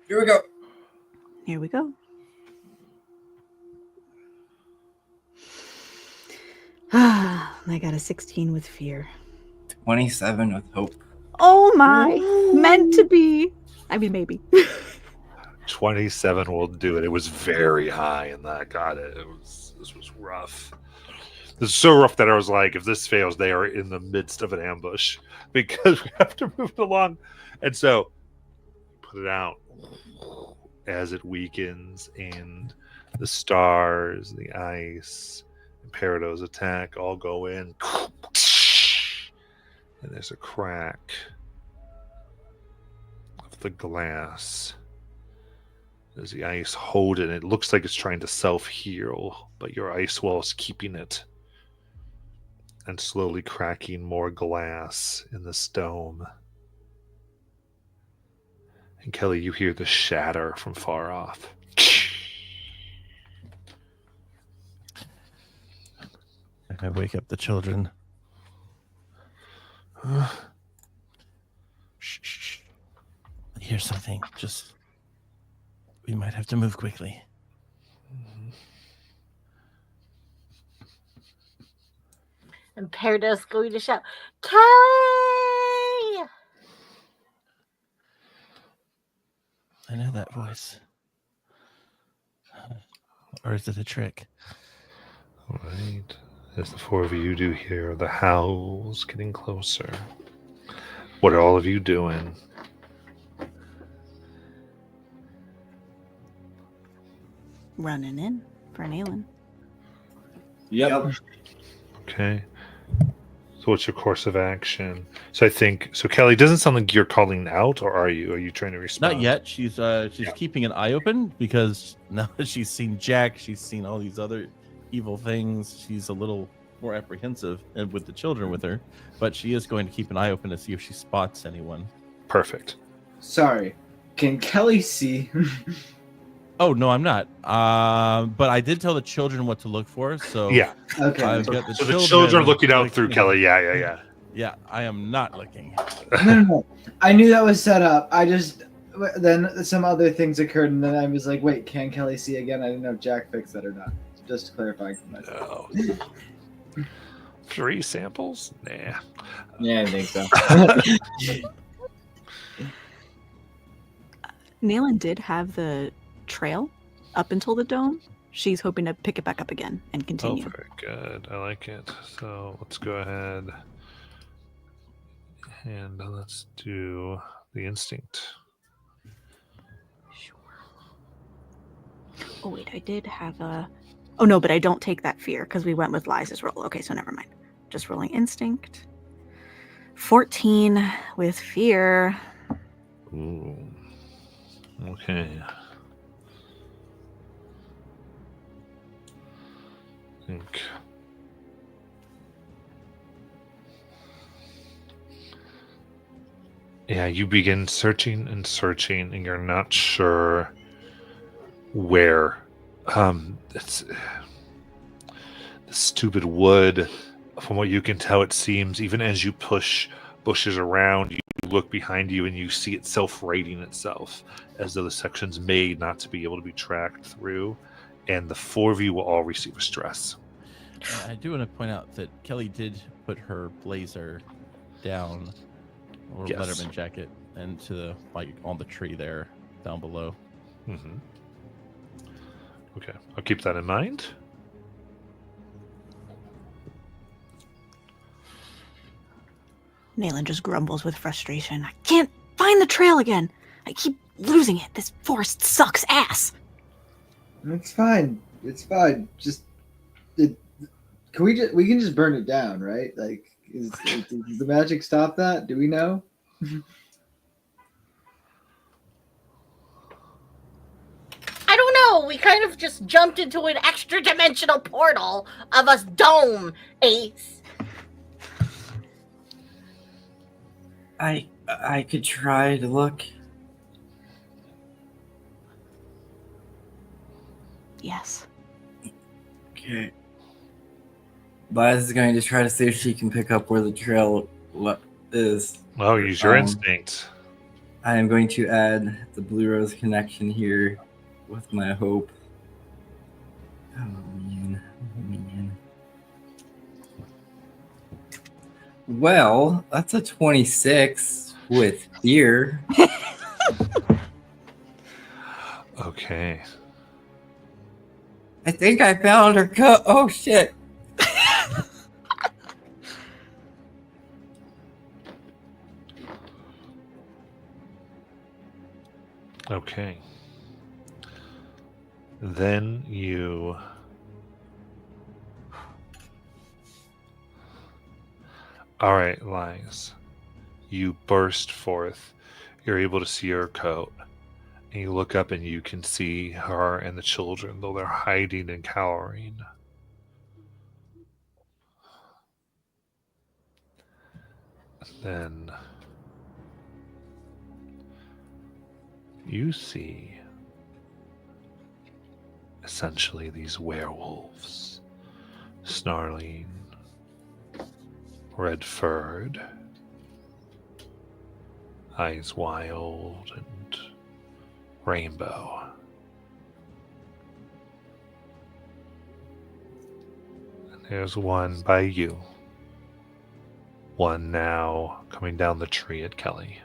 Here we go. Here we go. I got a 16 with fear. 27 with hope. Oh my! Meant to be. I mean, maybe. 27 will do it. It was very high, and that got it. This was rough. This is so rough that I was like, if this fails, they are in the midst of an ambush because we have to move it along. And so, put it out as it weakens, and the stars, the ice, and Peridot's attack all go in. And there's a crack of the glass as the ice hold it. It looks like it's trying to self-heal, but your ice wall is keeping it and slowly cracking more glass in this dome. And Kelly, you hear the shatter from far off. I wake up the children. Shh. I hear something. We might have to move quickly. And Peridot's going to shout, Kelly! I know that voice. Or is it a trick? All right. As the four of you do hear the howls getting closer. What are all of you doing? Running in for Nayland. Yep. Okay. So what's your course of action? So I think Kelly, doesn't sound like you're calling out, or are you? Are you trying to respond? Not yet. She's keeping an eye open because now that she's seen Jack, she's seen all these other evil things. She's a little more apprehensive and with the children with her, but she is going to keep an eye open to see if she spots anyone. Perfect. Sorry. Can Kelly see? Oh no, I'm not. But I did tell the children what to look for. So Yeah. Okay. I've got So the children looking out through Kelly. Yeah. Yeah, I am not looking. No. I knew that was set up. Then some other things occurred, and then I was like, "Wait, can Kelly see again?" I didn't know if Jack fixed that or not. Just clarifying for myself. No. 3 samples? Nah. Yeah, I think so. Nayland did have the trail up until the dome. She's hoping to pick it back up again and Oh, continue. very good. I like it. So let's go ahead and let's do the instinct. Sure. Oh wait, I did have a. Oh no, but I don't take that fear because we went with Liza's roll. Okay, so never mind. Just rolling instinct. 14 with fear. Ooh. Okay. Think. Yeah, you begin searching and searching, and you're not sure where. It's the stupid wood. From what you can tell, it seems even as you push bushes around, you look behind you and you see it self-rating itself, as though the section's made not to be able to be tracked through, and the 4 of you will all receive a stress. I do want to point out that Kelly did put her blazer down, or Yes. Letterman jacket, into the on the tree there down below. Mm-hmm. Okay, I'll keep that in mind. Nayland just grumbles with frustration. I can't find the trail again. I keep losing it. This forest sucks ass. It's fine. It's fine. We can just burn it down, right? Like, does the magic stop that? Do we know? I don't know. We kind of just jumped into an extra dimensional portal of a dome, Ace. I could try to look. Yes. Okay. Liz is going to try to see if she can pick up where the trail is. Oh, use your instinct. I am going to add the Blue Rose connection here with my hope. Oh, man. Well, that's a 26 with fear. Okay. I think I found her coat. Oh, shit. Okay. Then you... All right, Lies. You burst forth. You're able to see her coat. And you look up and you can see her and the children, though they're hiding and cowering. Then you see essentially these werewolves, snarling, red-furred, eyes wild and rainbow. And there's one by you. One now coming down the tree at Kelly.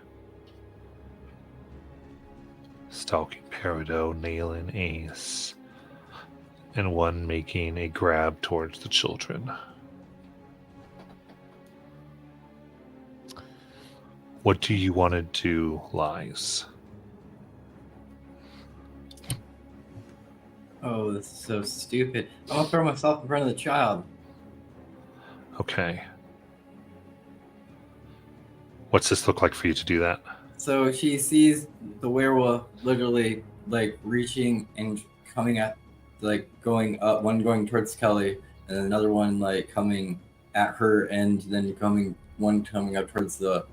Stalking Peridot, Nayland, Ace. And one making a grab towards the children. What do you want to do, Lies? Oh, this is so stupid. I'm gonna throw myself in front of the child. Okay. What's this look like for you to do that? So she sees the werewolf literally like reaching and coming at, like going up, one going towards Kelly, and another one like coming at her, and then one coming up towards the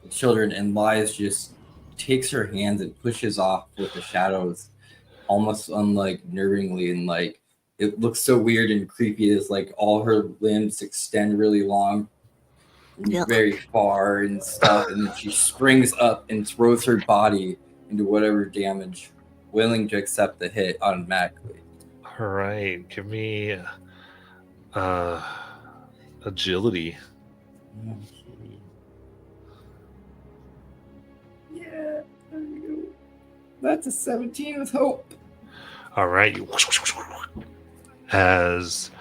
children, and Lies just takes her hands and pushes off with the shadows, almost nervingly, and like it looks so weird and creepy as like all her limbs extend really long, Yuck. very far and stuff, and then she springs up and throws her body into whatever damage, willing to accept the hit automatically. All right, give me agility. Yeah, there you go. That's a 17 with hope. All right, you as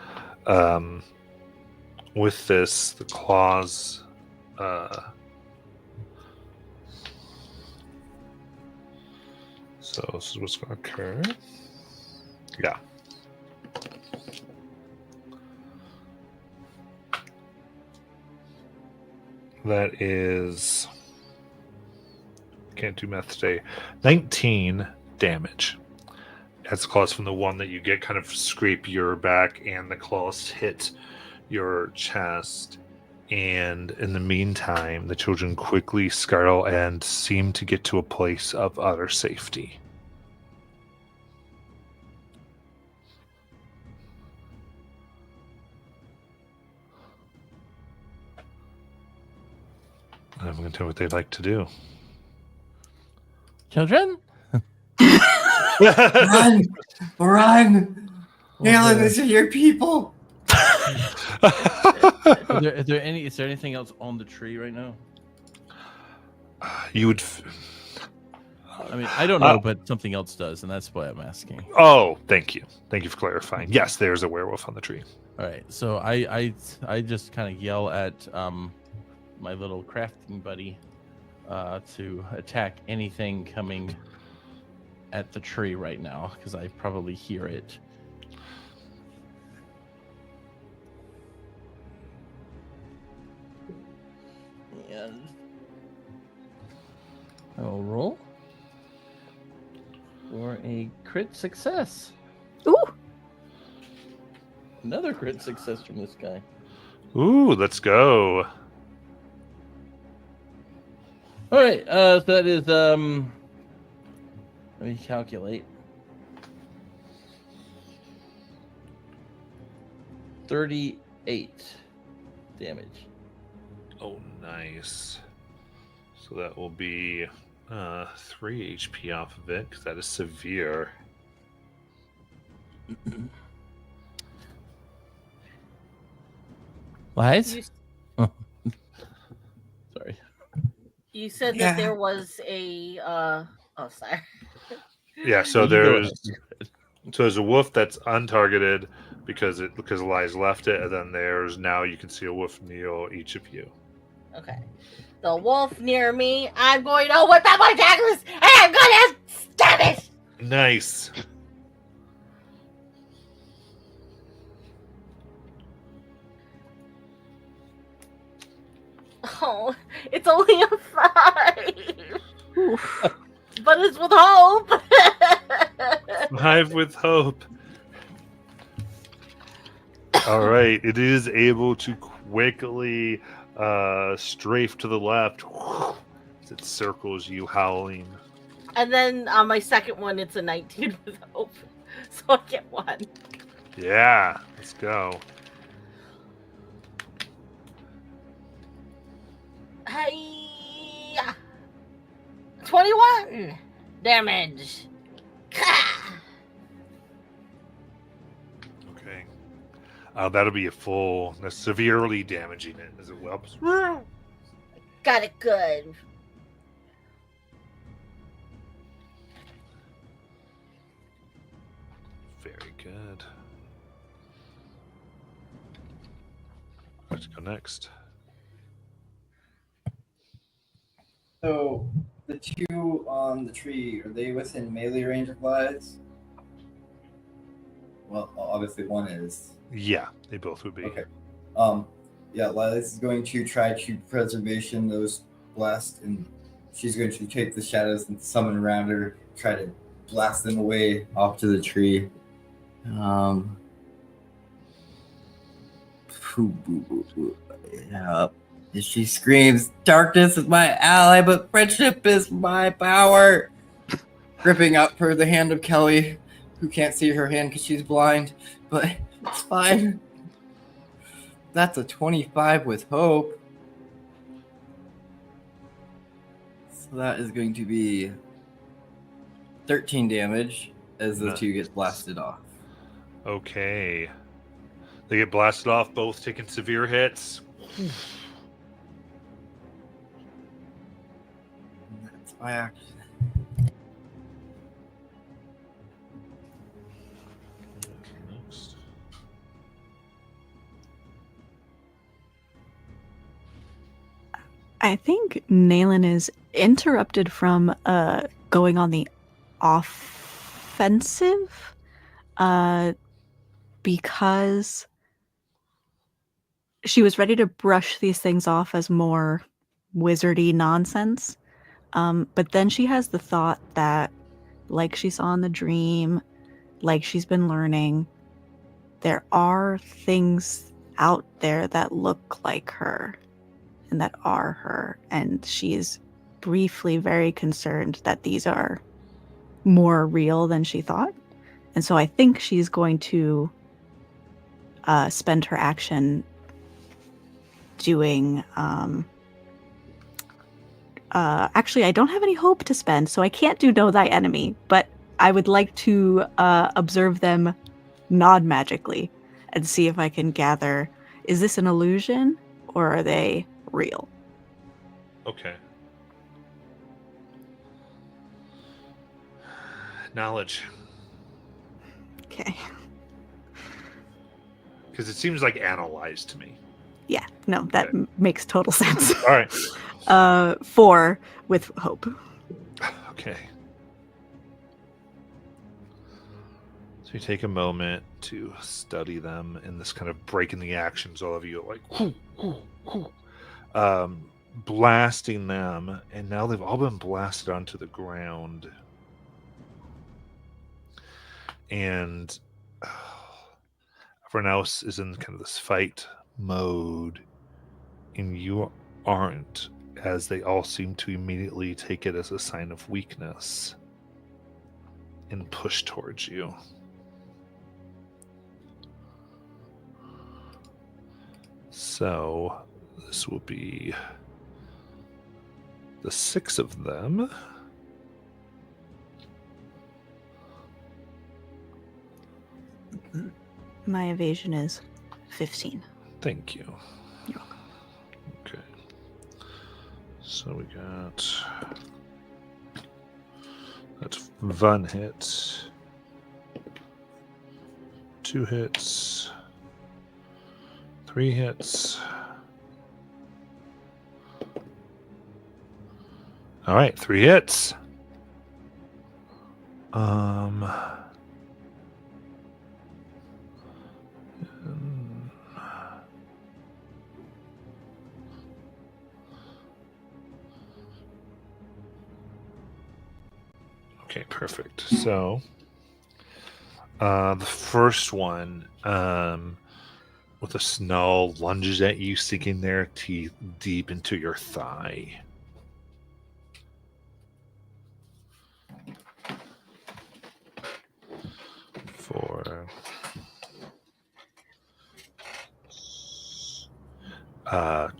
with this, the claws. So this is what's going to occur. Yeah. That is. Can't do math today. 19 damage. As claws from the one that you get kind of scrape your back, and the claws hit your chest. And in the meantime, the children quickly scuttle and seem to get to a place of utter safety. I'm going to tell what they'd like to do. Children? Run! Run! Galen, these are your people! Is there anything else on the tree right now? You would. I mean, I don't know, but something else does, and that's why I'm asking. Oh, thank you. Thank you for clarifying. Yes, there's a werewolf on the tree. All right, so I just kind of yell at my little crafting buddy to attack anything coming at the tree right now, because I probably hear it. And I will roll for a crit success. Ooh. Another crit success from this guy. Ooh, let's go. All right, so that is let me calculate. 38 damage. Oh, nice. So that will be 3 HP off of it, because that is severe. Lies? You, Sorry. you said Yeah. that there was a. Oh, sorry. Yeah, so You go there's ahead. so there's a wolf that's untargeted because Elias left it, and then there's now you can see a wolf near each of you. Okay. The wolf near me, I'm going to whip out my daggers and I'm going to stab it! Nice. Oh, it's only a 5. Oof. But it's with hope. 5 with hope. All right, it is able to quickly strafe to the left as it circles you, howling. And then on my second one, it's a 19 with hope. So I get 1. Yeah, let's go. Hey, 21 damage. Okay. That'll be a full, severely damaging it as it whelps. Got it good. Very good. Let's go next. So the two on the tree, are they within melee range of Lies? Well, obviously one is. Yeah, they both would be. Okay. Yeah, Lilas is going to try to preservation those blast, and she's going to take the shadows and summon around her, try to blast them away off to the tree. Yeah. And she screams, "Darkness is my ally, but friendship is my power!" Gripping up for the hand of Kelly, who can't see her hand because she's blind, but it's fine. That's a 25 with hope. So that is going to be 13 damage as the two get blasted off. Okay. They get blasted off, both taking severe hits. That's my action. Next. I think Naylan is interrupted from going on the offensive because she was ready to brush these things off as more wizardy nonsense. But then she has the thought that, like she saw in the dream, like she's been learning, there are things out there that look like her and that are her. And she is briefly very concerned that these are more real than she thought. And so I think she's going to spend her action doing... actually, I don't have any hope to spend, so I can't do Know Thy Enemy, but I would like to observe them nod magically and see if I can gather, is this an illusion or are they real? Okay. Knowledge. Okay. Because it seems like analyzed to me. Yeah, no, that Okay. makes total sense. All right. 4 with hope. Okay. So you take a moment to study them in this kind of breaking the actions. All of you are like, blasting them, and now they've all been blasted onto the ground. And everyone else is in kind of this fight mode, and you aren't, as they all seem to immediately take it as a sign of weakness and push towards you. So this will be the 6 of them. My evasion is 15. Thank you. You're welcome. Okay. So we got... That's 1 hit. 2 hits. 3 hits. All right, 3 hits. Okay, perfect. So, the first one, with a snarl, lunges at you, sinking their teeth deep into your thigh. For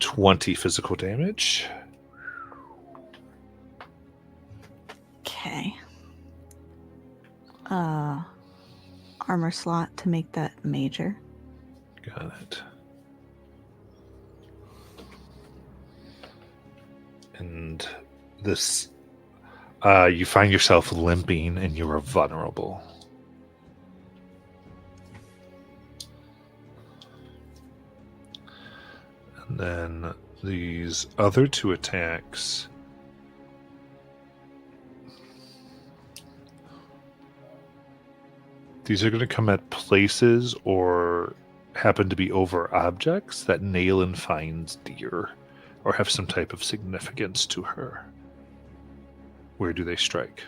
20 physical damage. Okay. Armor slot to make that major. Got it. And this, you find yourself limping and you are vulnerable. And then these other 2 attacks. These are going to come at places or happen to be over objects that Nayland finds dear or have some type of significance to her. Where do they strike?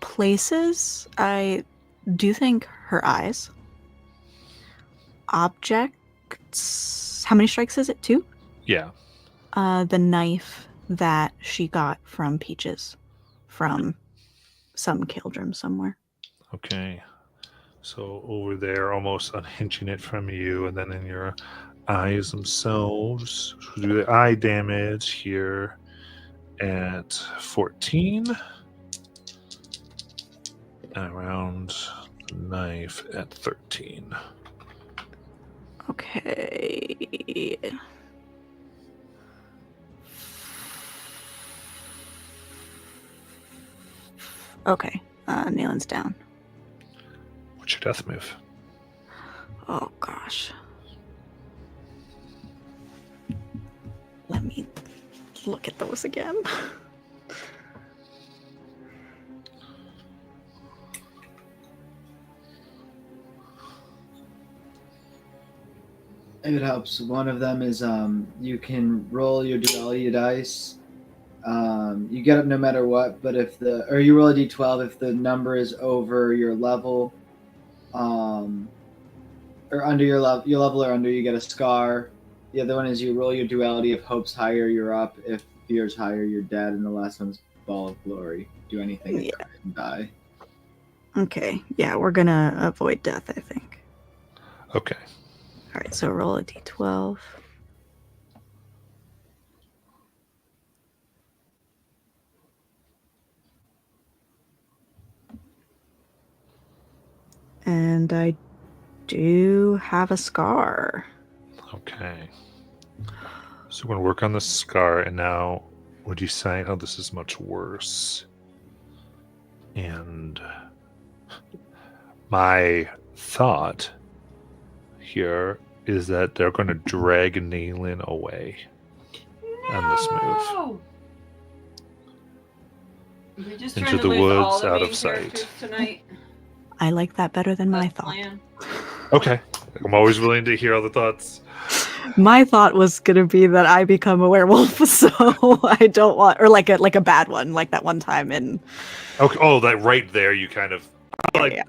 Places, I do think her eyes. Objects, how many strikes is it? 2? Yeah. The knife that she got from Peaches from some Kildrum somewhere. Okay. So over there, almost unhinging it from you, and then in your eyes themselves, so do the eye damage here at 14. And around the knife at 13. Okay. Okay. Nayland's down. What's your death move? Oh gosh. Let me look at those again. If it helps, one of them is you can roll your duality dice. You get it no matter what, but you roll a d12 if the number is over your level, or under your level or under, you get a scar. The other one is you roll your duality. If hope's higher, you're up. If fear's higher, you're dead. And the last one's ball of glory. Do anything and die. Okay. Yeah, we're gonna avoid death, I think. Okay. All right, so roll a d12. And I do have a scar. Okay. So we're going to work on the scar, and now would you say, oh, this is much worse? And my thought here is that they're going to drag Nayland away on this move. Are we just Into trying to the lose all woods, the out main of sight. characters tonight? I like that better than my That's the thought. plan. Okay. I'm always willing to hear all the thoughts. My thought was gonna be that I become a werewolf, so I don't want, or like a bad one, like that one time in. Okay. Oh, that right there, you kind of like. Yeah.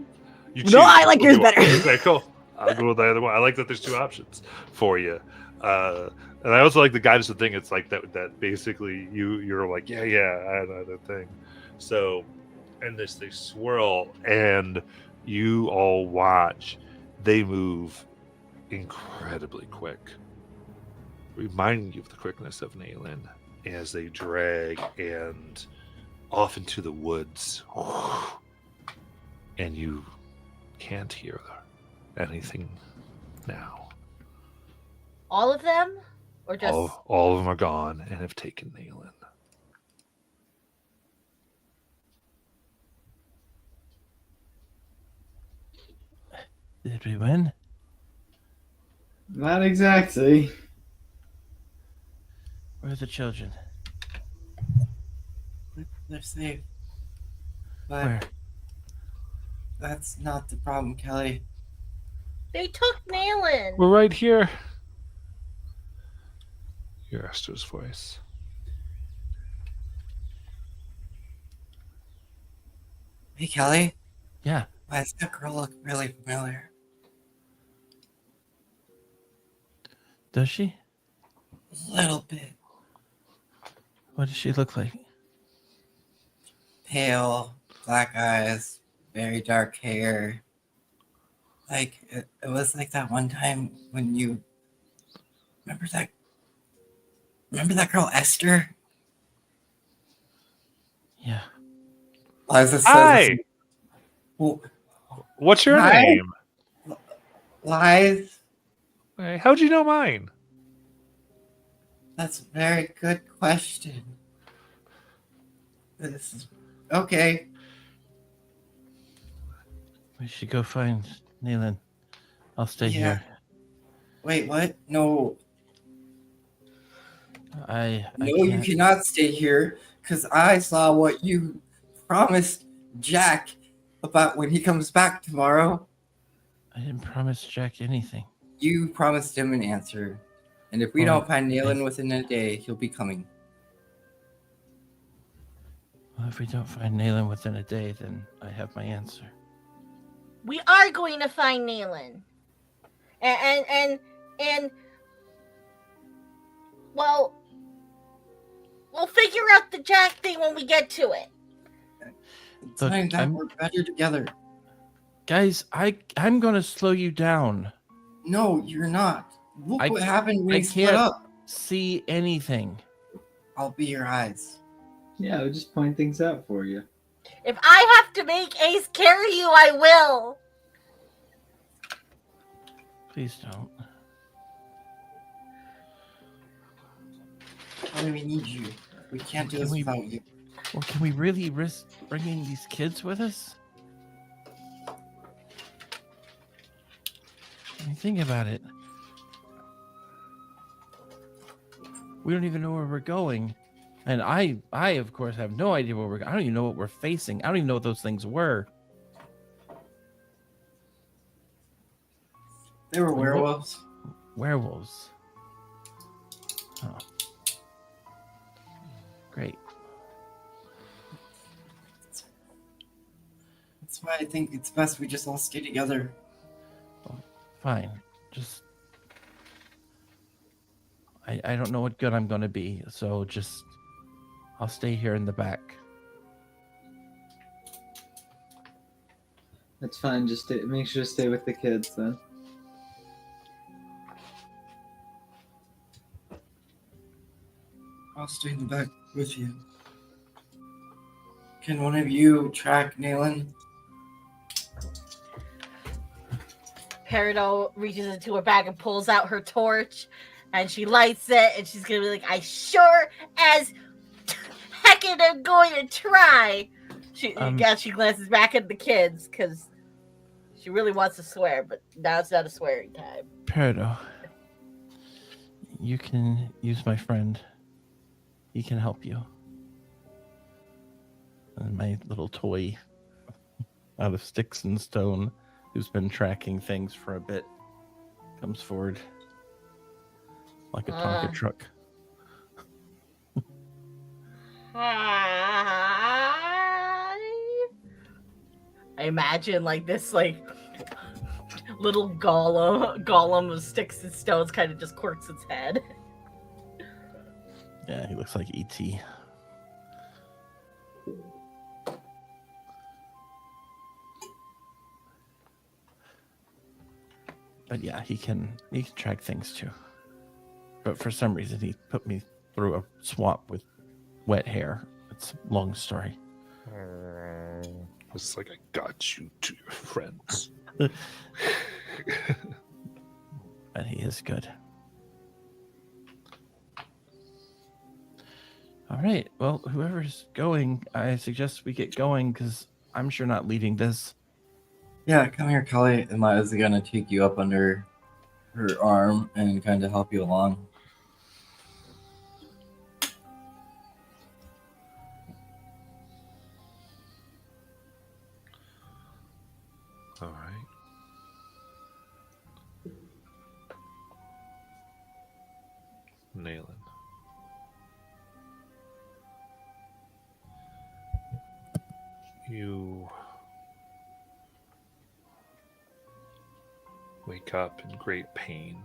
You No, I like yours Okay, better. Okay, cool. I'll go with the other one. I like that there's 2 options for you. And I also like the guidance thing. It's like that basically you're like, yeah, I had another thing. So, and they swirl, and you all watch. They move incredibly quick, reminding you of the quickness of Nayland as they drag and off into the woods. And you can't hear anything now. All of them? Or just All of them are gone and have taken Nayland. Did we win? Not exactly. Where are the children? They're safe. But Where? that's not the problem, Kelly. they took Nayland. We're right here. Hear Esther's voice. Hey, Kelly. Yeah. Why does that girl look really familiar? Does she? A little bit. What does she look like? Pale, black eyes, very dark hair. Like, it was like that one time when you... Remember that girl, Esther? Yeah. Liza says Hi! Well, What's your Hi. name? lies. Hey, how'd you know mine? That's a very good question. This is okay. We should go find Nayland. I'll stay Yeah. here. Wait, what? No. I No, you can't. cannot stay here because I saw what you promised Jack about when he comes back tomorrow. I didn't promise Jack anything. You promised him an answer. And if we Well, don't find Nayland within a day, he'll be coming. Well, if we don't find Nayland within a day, then I have my answer. We are going to find Nayland. And well, we'll figure out the Jack thing when we get to it. It's Look, like that we're better together. Guys, I'm gonna slow you down. No, you're not. Look what happened when I we split can't up. see anything. I'll be your eyes. Yeah, I would just point things out for you. If I have to make Ace carry you, I will. Please don't. Why do we need you? We can't do this without you. Well, can we really risk bringing these kids with us? I mean, think about it. We don't even know where we're going. And I of course, have no idea where we're going. I don't even know what we're facing. I don't even know what those things were. They were werewolves. Werewolves. Oh. Great. That's why I think it's best we just all stay together. Fine. Just... I don't know what good I'm going to be, so just... I'll stay here in the back. That's fine. Just make sure to stay with the kids then. I'll stay in the back with you. Can one of you track Nayland? Peridot reaches into her bag and pulls out her torch, and she lights it, and she's gonna be like, I sure as heckin' am going to try. She glances back at the kids, because she really wants to swear, but now it's not a swearing time. Peridot, you can use my friend. He can help you. And my little toy out of sticks and stone, who's been tracking things for a bit, comes forward like a Tonka truck. Hi. I imagine like this little golem of sticks and stones kind of just quirks its head. Yeah, he looks like E.T. But yeah, he can track things too. But for some reason, he put me through a swamp with wet hair. It's a long story. It's like I got you to your friends. But he is good. All right. Well, whoever's going, I suggest we get going because I'm sure not leading this. Yeah, come here, Kali. Amaya's gonna take you up under her arm and kind of help you along. All right. Nayland. You wake up in great pain.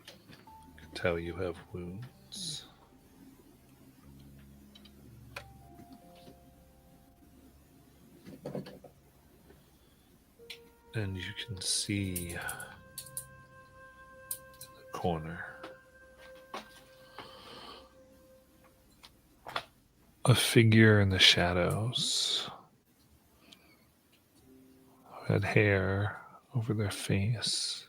I can tell you have wounds. And you can see in the corner a figure in the shadows who had hair over their face,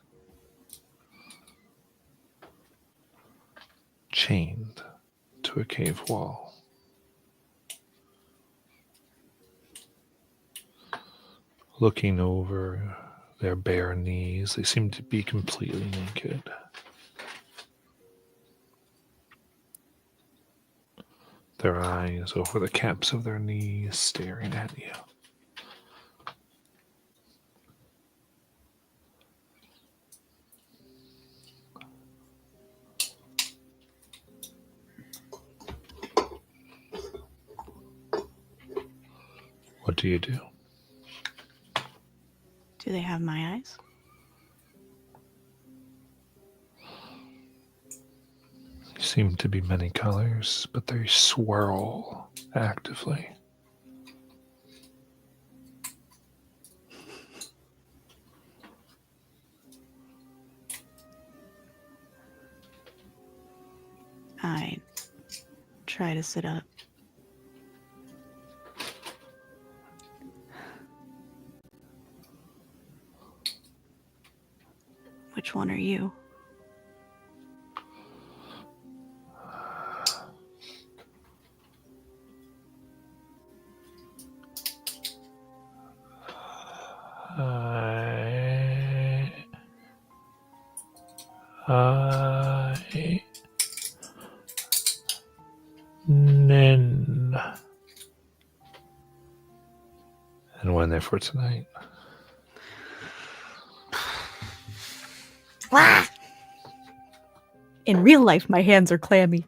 chained to a cave wall. looking over their bare knees. They seem to be completely naked. Their eyes over the caps of their knees, staring at you. What do you do? Do they have my eyes? Seem to be many colors, but they swirl actively. I try to sit up. Which one are you? Nin. And when there for tonight. In real life, my hands are clammy.